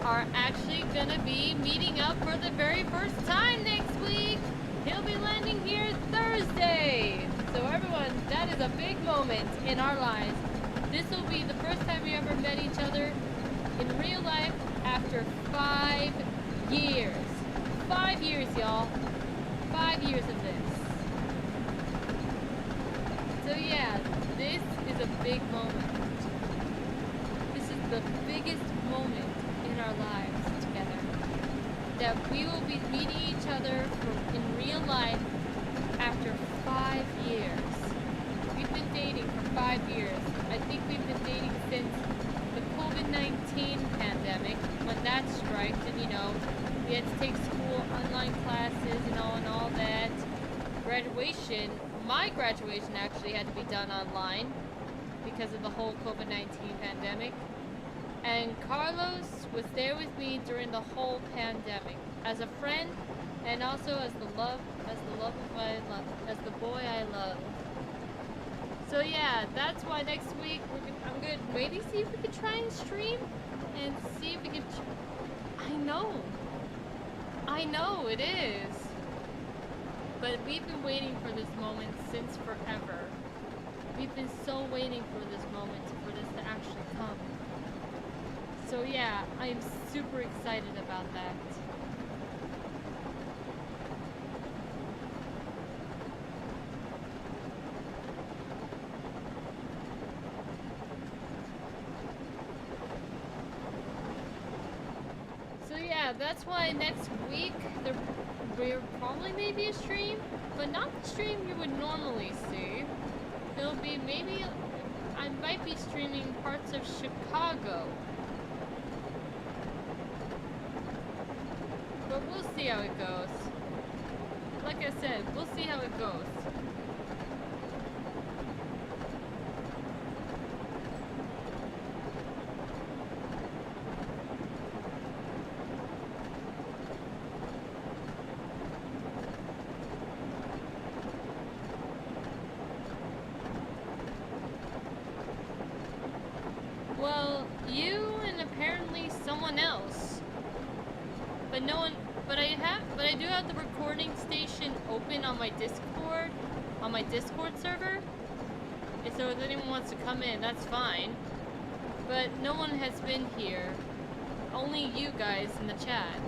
are actually gonna be meeting up for the very first time next week. He'll be landing here Thursday. So everyone, that is a big moment in our lives. This will be the first time we ever met each other in real life after 5 years. 5 years, y'all. 5 years of this. So yeah, this is a big moment. This is the biggest moment in our lives together. That we will be meeting each other in real life after 5 years. We've been dating for 5 years. I think we've been dating since the COVID-19 pandemic, when that striked, and you know, we had to take school online classes and all that. Graduation, my graduation actually had to be done online because of the whole COVID-19 pandemic. And Carlos was there with me during the whole pandemic as a friend and also as the love of my love, as the boy I love. So yeah, that's why next week I'm gonna maybe see if we could try and stream and see if we could. I know it is. But we've been waiting for this moment since forever. We've been so waiting for this moment for this to actually come. So yeah, I am super excited about that. So yeah, that's why next week there probably may be a stream, but not the stream you would normally see. It'll be maybe I might be streaming parts of Chicago. But we'll see how it goes. Like I said, we'll see how it goes. Well, you and apparently someone else. But no one, but I do have the recording station open on my Discord server. And so if anyone wants to come in, that's fine. But no one has been here. Only you guys in the chat.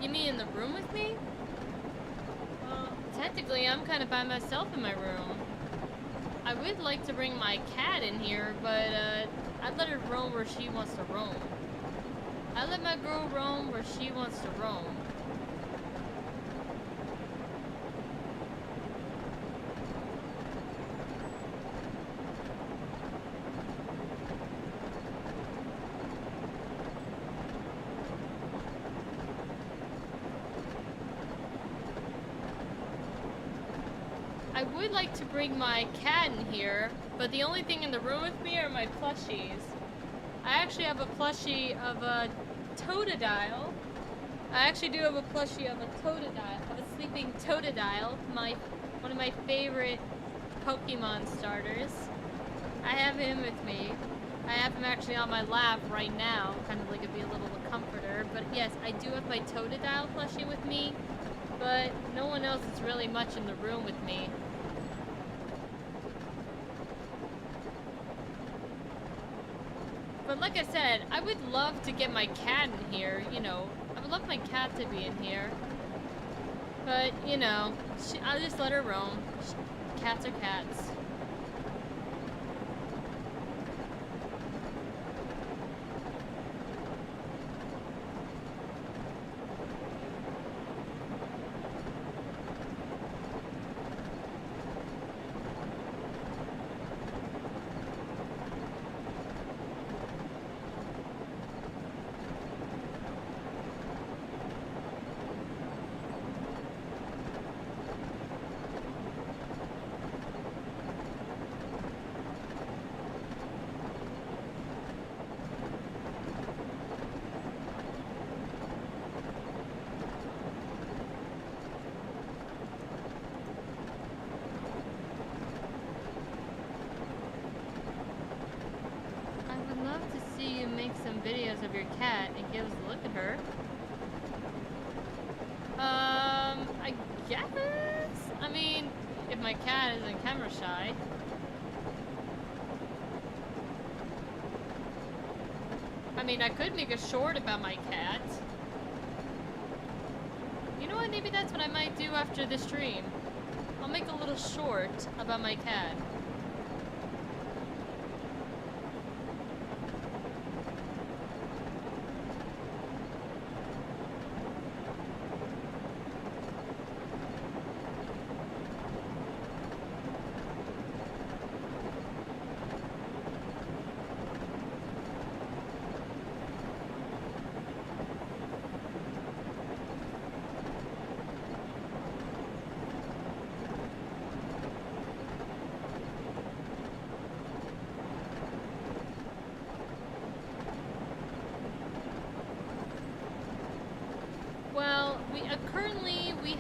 You mean in the room with me? Well, technically I'm kind of by myself in my room. I would like to bring my cat in here, but I'd let her roam where she wants to roam. I let my girl roam where she wants to roam. I would like to bring my cat in here, but the only thing in the room with me are my plushies. I actually have a plushie of a Totodile. I actually do have a plushie of a Totodile, of a sleeping Totodile, one of my favorite Pokemon starters. I have him with me. I have him actually on my lap right now, kind of like a little comforter. But yes, I do have my Totodile plushie with me, but no one else is really much in the room with me. But like I said, I would love to get my cat in here, you know. I would love my cat to be in here. But, you know, I'll just let her roam. Cats are cats. Videos of your cat and give us a look at her. I guess? I mean, if my cat isn't camera shy. I mean, I could make a short about my cat. You know what? Maybe that's what I might do after the stream. I'll make a little short about my cat.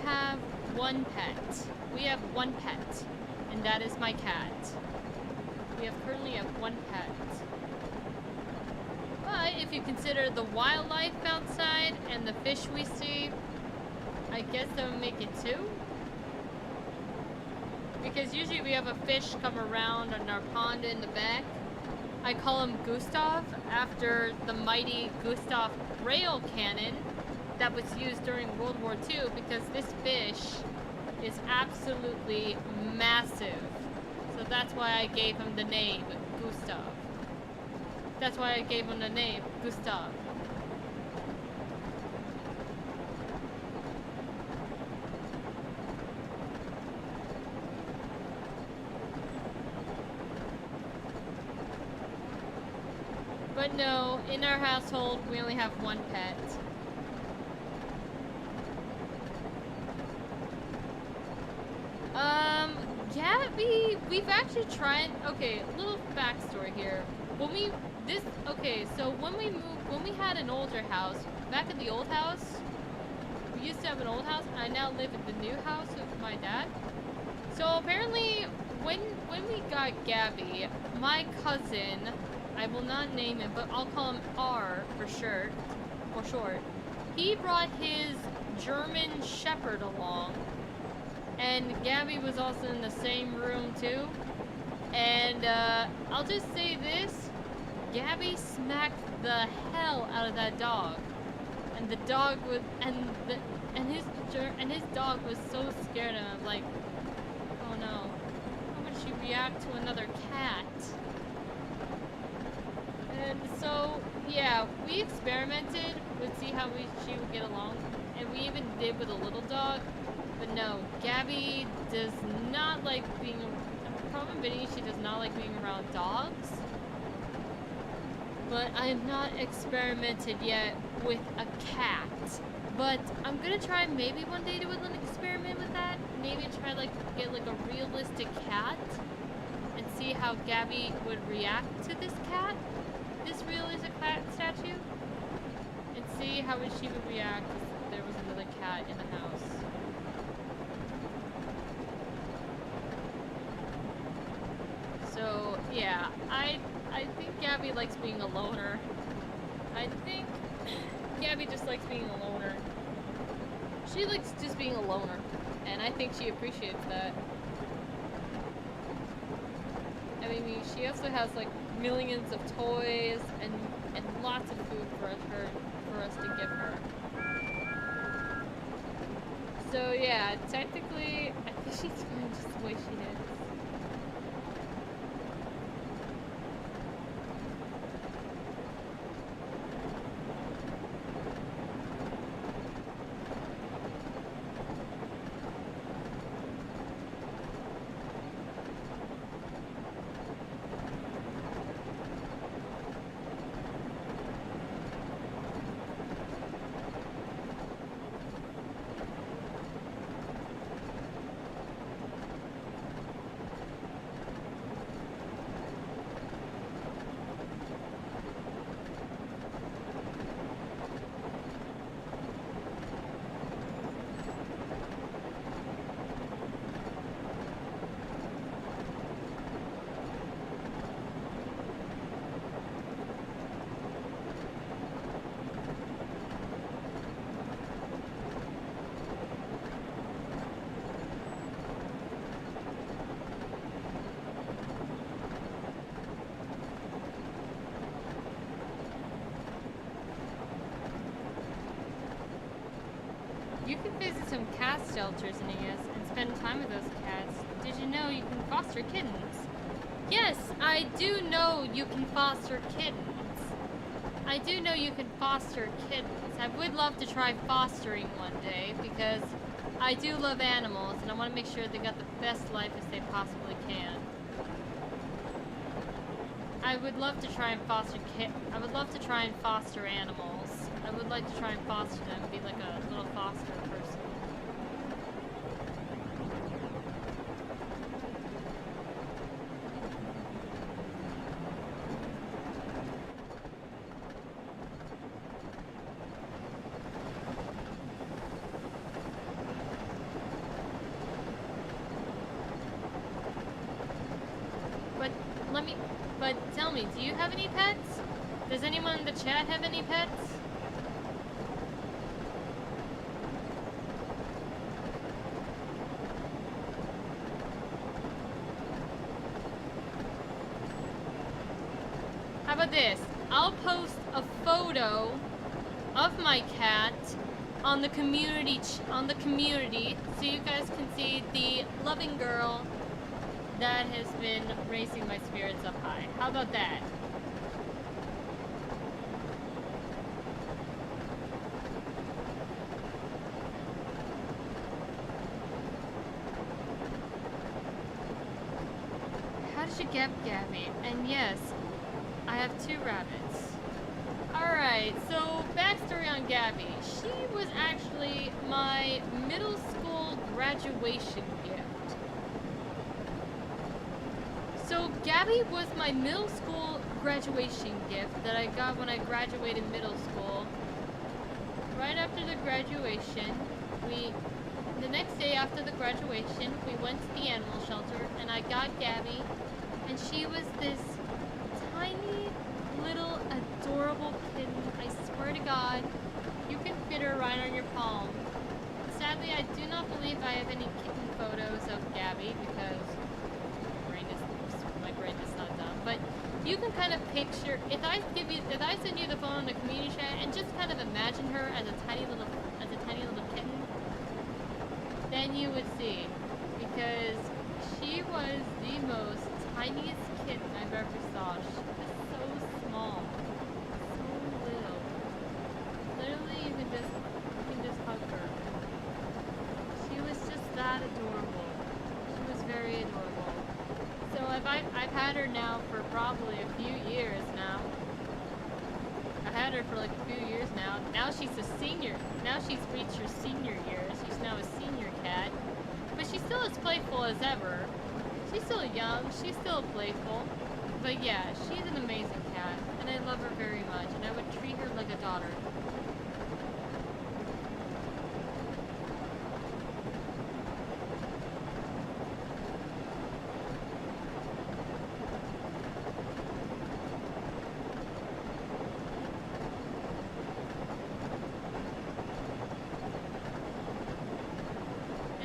have one pet. We have one pet, and that is my cat. We currently have one pet. But if you consider the wildlife outside and the fish we see, I guess that would make it two. Because usually we have a fish come around on our pond in the back. I call him Gustav after the mighty Gustav rail cannon that was used during World War II, because this fish is absolutely massive. So that's why I gave him the name Gustav. That's why I gave him the name Gustav. But no, in our household, we only have one pet. Yeah, we've actually tried. Okay, a little backstory here. When we had an older house, back in the old house, we used to have an old house. I now live in the new house with my dad. So apparently, when we got Gabby, my cousin, I will not name him, but I'll call him R for short. He brought his German Shepherd along. And Gabby was also in the same room too. And I'll just say this: Gabby smacked the hell out of that dog, and the dog was his dog was so scared of him. Like, oh no, how would she react to another cat? And so yeah, we experimented with see how she would get along, and we even did with a little dog. But no, Gabby does not like being, from admitting she does not like being around dogs. But I have not experimented yet with a cat. But I'm gonna try maybe one day to do an experiment with that. Maybe try like get like a realistic cat and see how Gabby would react to this cat, this realistic cat statue, and see how she would react if there was another cat in the house. So yeah, I think Gabby likes being a loner. I think Gabby just likes being a loner. She likes just being a loner, and I think she appreciates that. I mean, she also has like millions of toys and lots of food for us to give her. So yeah, technically, I think she's fine just the way she is. You can visit some cat shelters in ES and spend time with those cats. Did you know you can foster kittens? Yes, I do know you can foster kittens. I do know you can foster kittens. I would love to try fostering one day because I do love animals and I want to make sure they got the best life as they possibly can. I would love to try and foster I would love to try and foster animals. I would like to try and foster them, be like a little foster person. let me... But tell me, do you have any pets? Does anyone in the chat have any pets? How about this? I'll post a photo of my cat on the community so you guys can see the loving girl that has been raising my spirits up high. How about that? How did you get Gabby? And yes, I have 2 rabbits. Alright, so backstory on Gabby. She was actually my middle school graduation gift. So Gabby was my middle school graduation gift that I got when I graduated middle school. Right after the graduation, the next day after the graduation, we went to the animal shelter and I got Gabby, and she was this tiny little adorable kitten. I swear to God, you can fit her right on your palm. Sadly, I do not believe I have any kitten photos of Gabby because my brain is not dumb. But you can kind of picture, if I send you the phone in the community chat and just kind of imagine her as a tiny little kitten, then you would see, because she was the most tiniest kitten I've ever saw. She was so small, so little. Literally, you can just hug her. She was just that adorable. She was very adorable. So I've had her now for probably a few years now. I've had her for like a few years now. Now she's a senior. Now she's reached her senior years. She's now a senior cat. But she's still as playful as ever. She's still young. She's still playful. But yeah, she's an amazing cat. And I love her very much. And I would treat her like a daughter.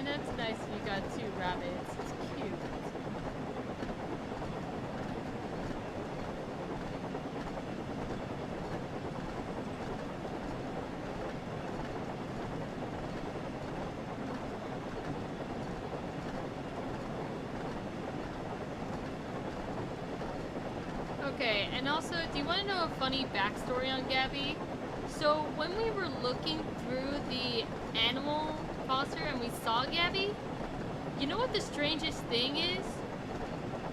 That's nice if you got 2 rabbits. It's cute. Okay, and also, do you want to know a funny backstory on Gabby? So, when we were looking through the animal foster and we saw Gabby, you know what the strangest thing is?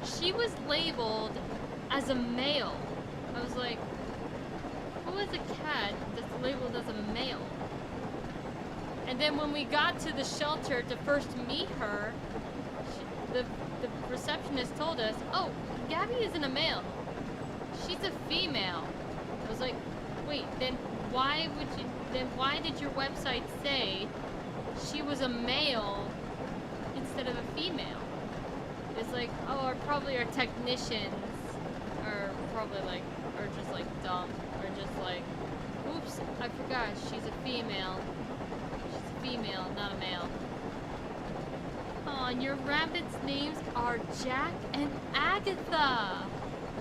She was labeled as a male. I was like, who is a cat that's labeled as a male? And then when we got to the shelter to first meet her, the receptionist told us, oh, Gabby isn't a male. She's a female. I was like, wait, then why did your website say she was a male instead of a female? It's like, oh, or probably our technicians are probably like, or just like dumb, or just like, oops, I forgot, she's a female. She's a female, not a male. Aw, your rabbits' names are Jack and Agatha.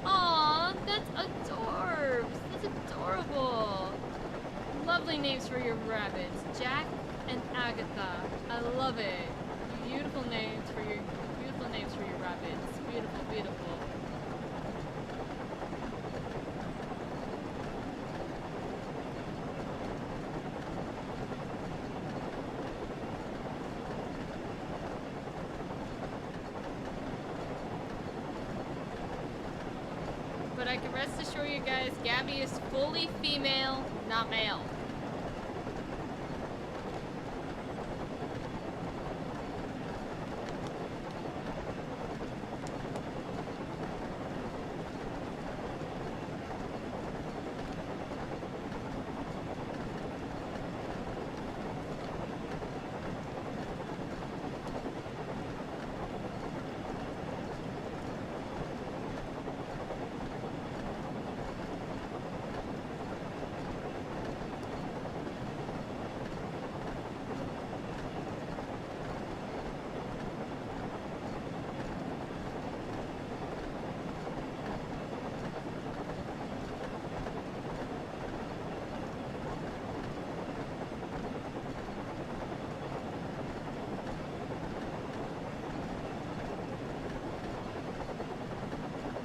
Aw, that's adorbs. That's adorable. Lovely names for your rabbits, Jack and Agatha. I love it. Beautiful names for your rabbits. Beautiful, beautiful. But I can rest assure you guys, Gabby is fully female, not male.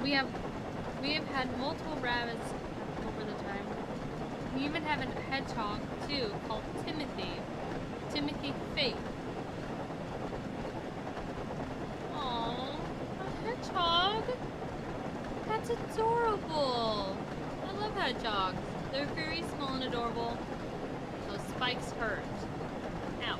We have had multiple rabbits over the time. We even have a hedgehog too, called Timothy. Timothy Fate. Aww, a hedgehog. That's adorable. I love hedgehogs. They're very small and adorable. Those spikes hurt. Ouch.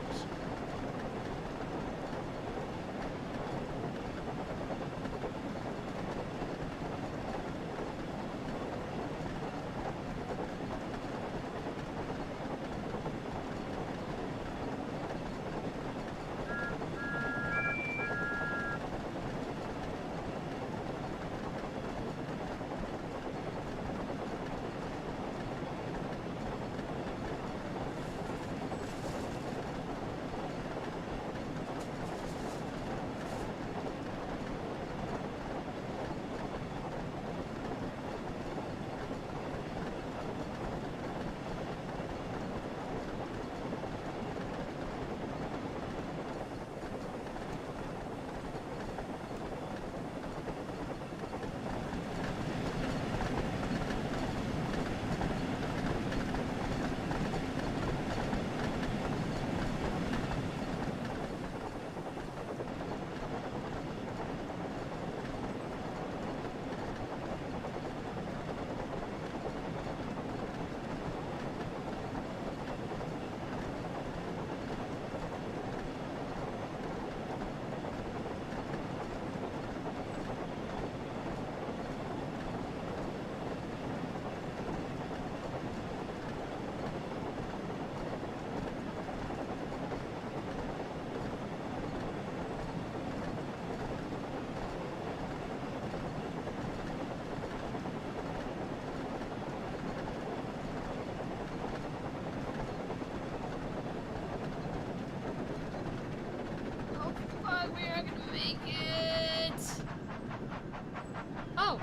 Oh!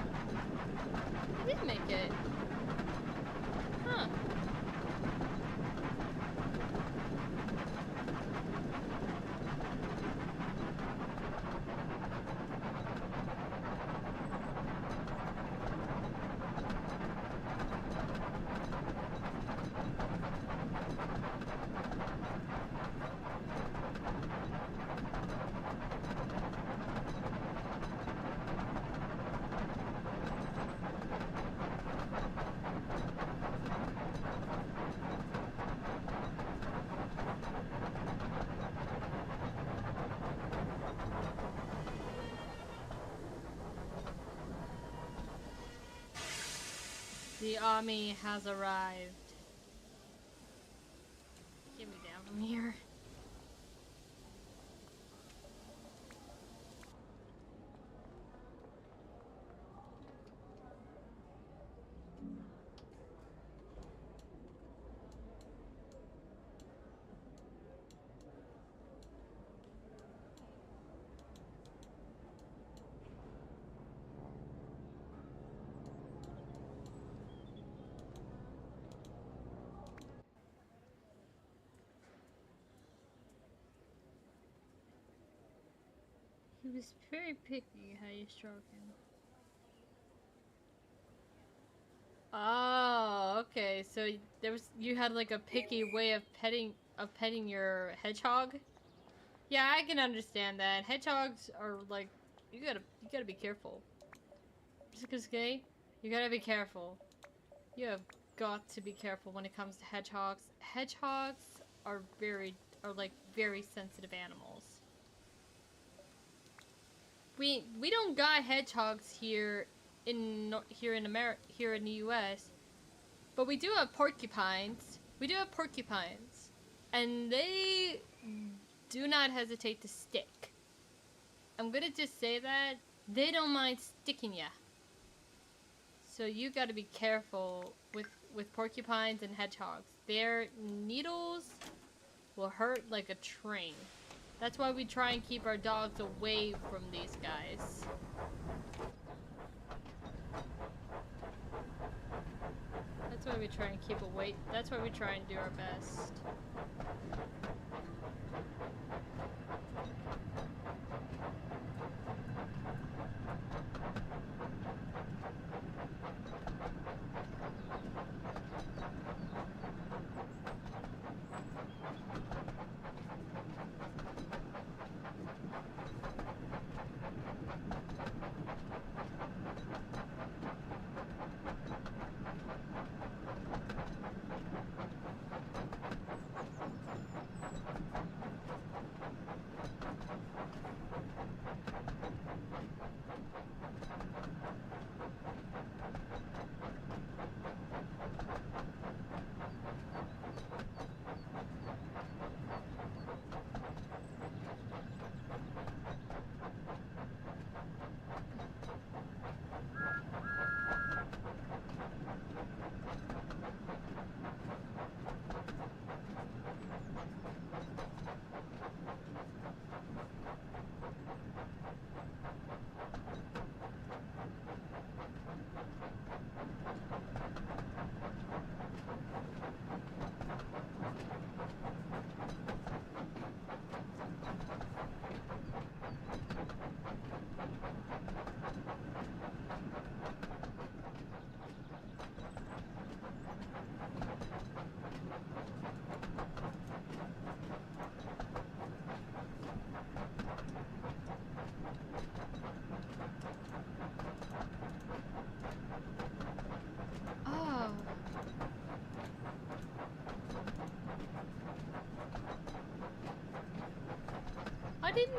I did make it. Huh. The army has arrived. Get me down from here. He was very picky how you stroke him. Oh, okay. So you had like a picky way of petting your hedgehog. Yeah, I can understand that. Hedgehogs are like you gotta be careful. Okay, you gotta be careful. You have got to be careful when it comes to hedgehogs. Hedgehogs are like very sensitive animals. We don't got hedgehogs here in the U.S., but we do have porcupines. We do have porcupines, and they do not hesitate to stick. I'm gonna just say that they don't mind sticking ya. So you gotta be careful with porcupines and hedgehogs. Their needles will hurt like a train. That's why we try and keep our dogs away from these guys. That's why we try and keep away. That's why we try and do our best.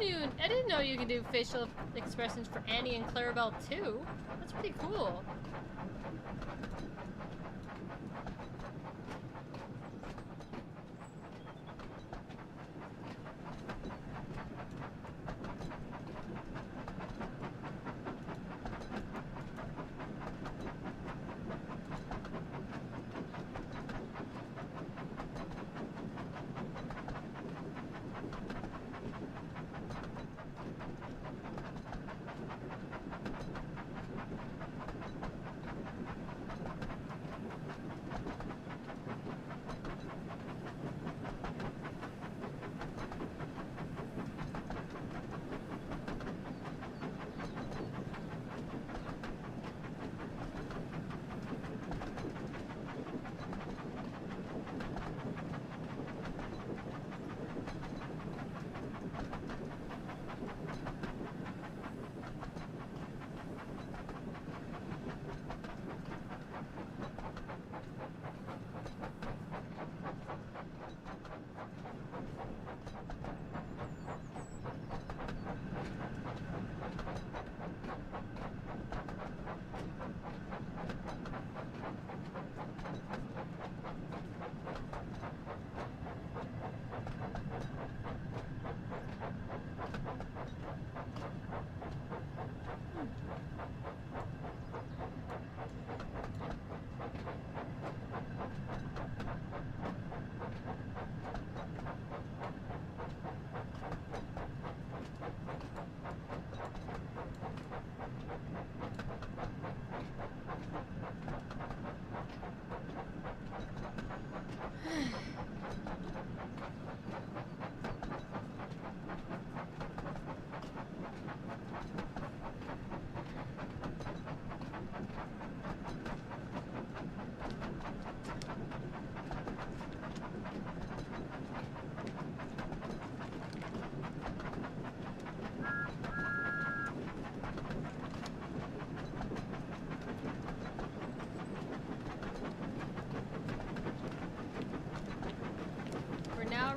I didn't know you could do facial expressions for Annie and Clarabelle too. That's pretty cool.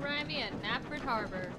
Arriving at Knapford Harbor.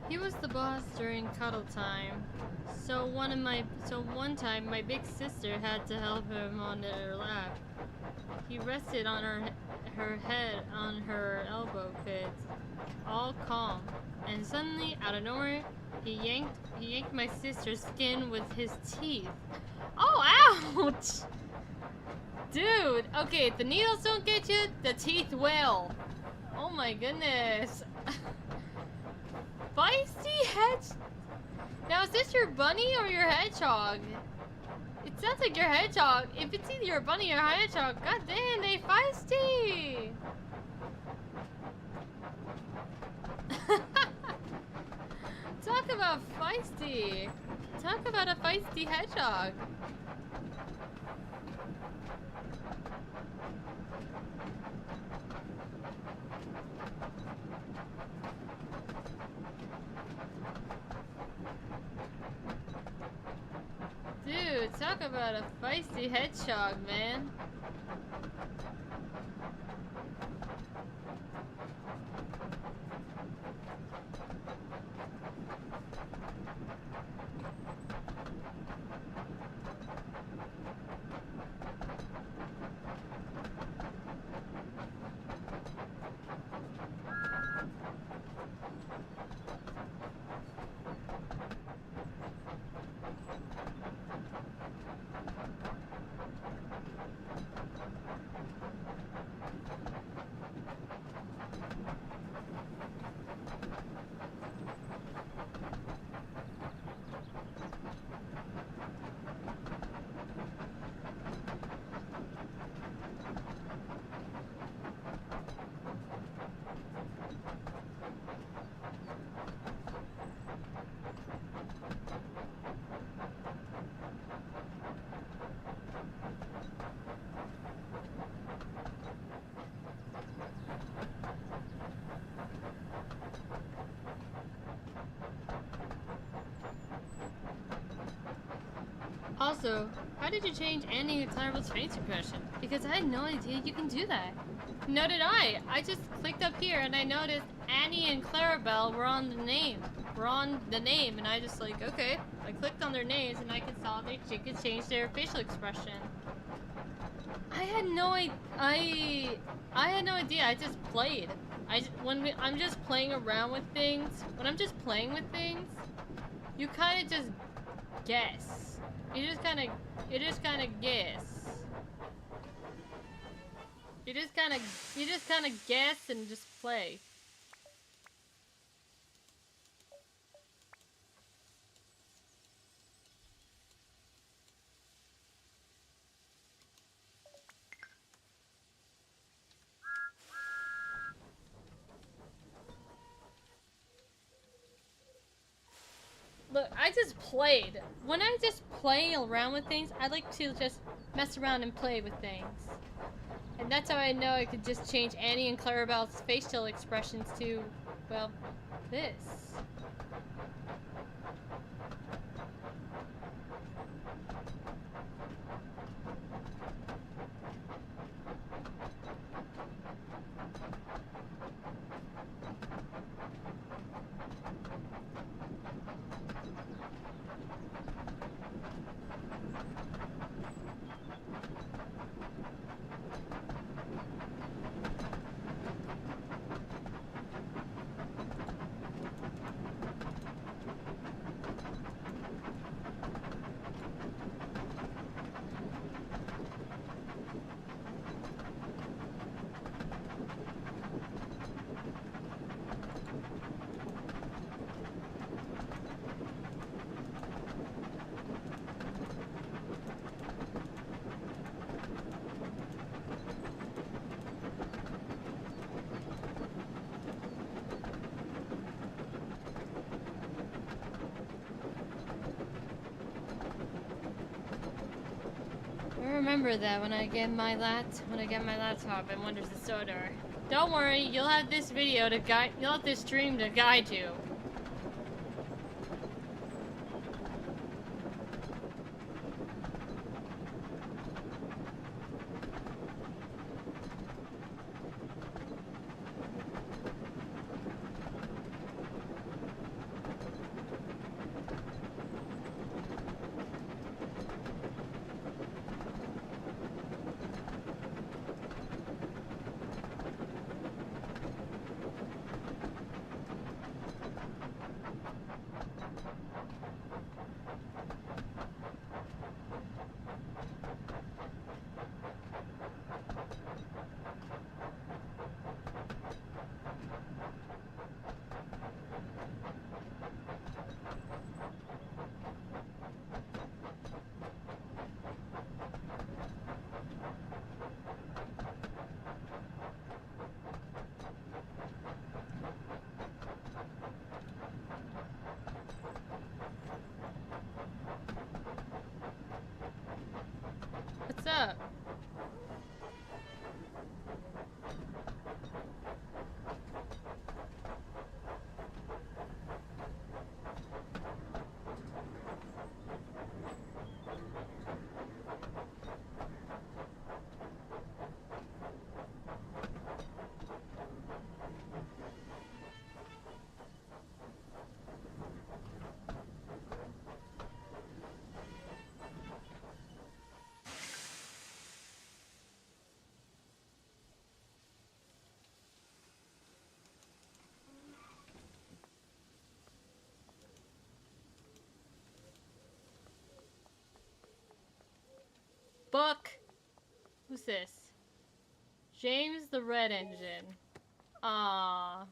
He was the boss during cuddle time. So one time my big sister had to help him on her lap. He rested on her head on her elbow pit, all calm, and suddenly out of nowhere he yanked my sister's skin with his teeth. Oh, ouch! Dude, okay, if the needles don't get you, the teeth will. Oh my goodness. Feisty hedge. Now, is this your bunny or your hedgehog? It sounds like your hedgehog. If it's either your bunny or hedgehog, god damn, they feisty. Talk Talk about feisty. Talk about a feisty hedgehog. Dude, talk about a feisty hedgehog, man. Also, how did you change Annie and Clarabelle's face expression? Because I had no idea you can do that. No did I. I just clicked up here and I noticed Annie and Clarabelle were on the name. And I just like, okay. I clicked on their names and I saw they could change their facial expression. I had no idea. I had no idea. I just played. I'm just playing around with things. When I'm just playing with things, you kind of just guess. You just kind of guess. You just kind of guess and just play. Look, I just played. When I just play around with things, I like to just mess around and play with things. And that's how I know I could just change Annie and Clarabelle's facial expressions to, well, this. Remember that when I get my laptop and wonders the Sodor. Don't worry, you'll have this video to guide. You'll have this stream to guide you. book. Who's this? James the Red Engine. Ah.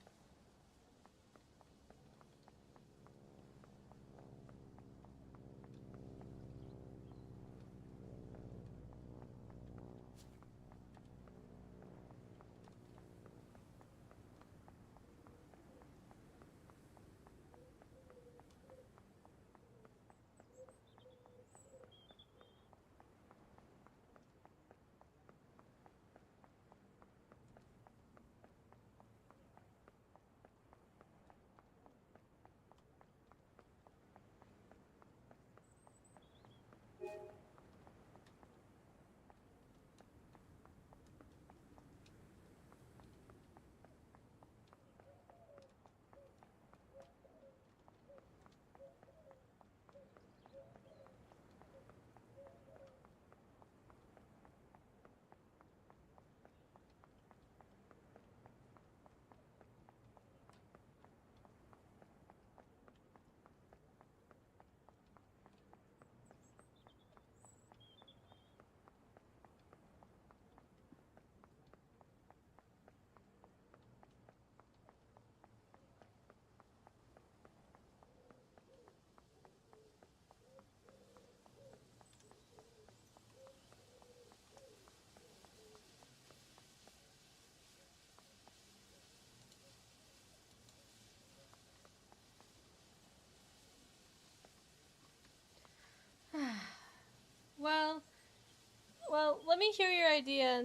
Well, let me hear your idea.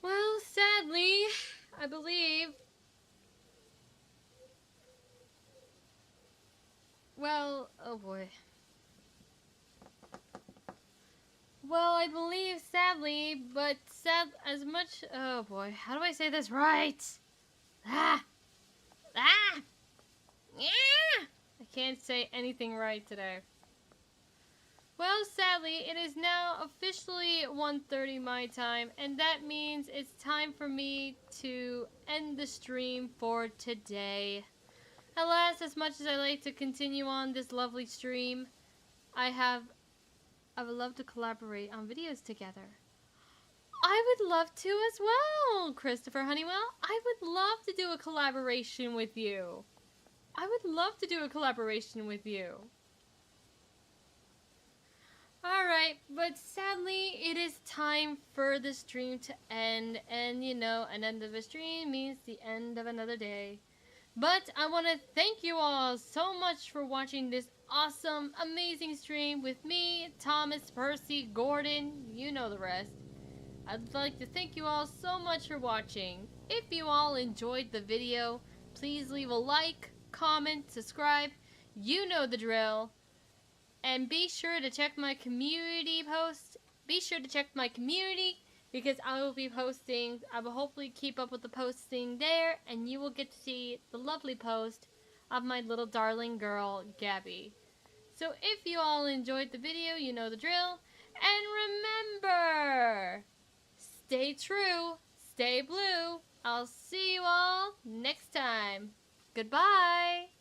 Well, sadly, I believe. Well, oh boy. Well, I believe sadly, but sad as much. Oh boy, how do I say this right? Ah! Ah! Yeah! I can't say anything right today. Well, sadly, it is now officially 1:30 my time, and that means it's time for me to end the stream for today. Alas, as much as I like to continue on this lovely stream, I would love to collaborate on videos together. I would love to as well, Christopher Honeywell. I would love to do a collaboration with you. I would love to do a collaboration with you. Alright, but sadly, it is time for the stream to end. And you know, an end of a stream means the end of another day. But I want to thank you all so much for watching this awesome, amazing stream with me, Thomas, Percy, Gordon, you know the rest. I'd like to thank you all so much for watching. If you all enjoyed the video, please leave a like, comment, subscribe. You know the drill. And be sure to check my community post. Be sure to check my community because I will be posting. I will hopefully keep up with the posting there, and you will get to see the lovely post of my little darling girl, Gabby. So if you all enjoyed the video, you know the drill. And remember, stay true, stay blue. I'll see you all next time. Goodbye.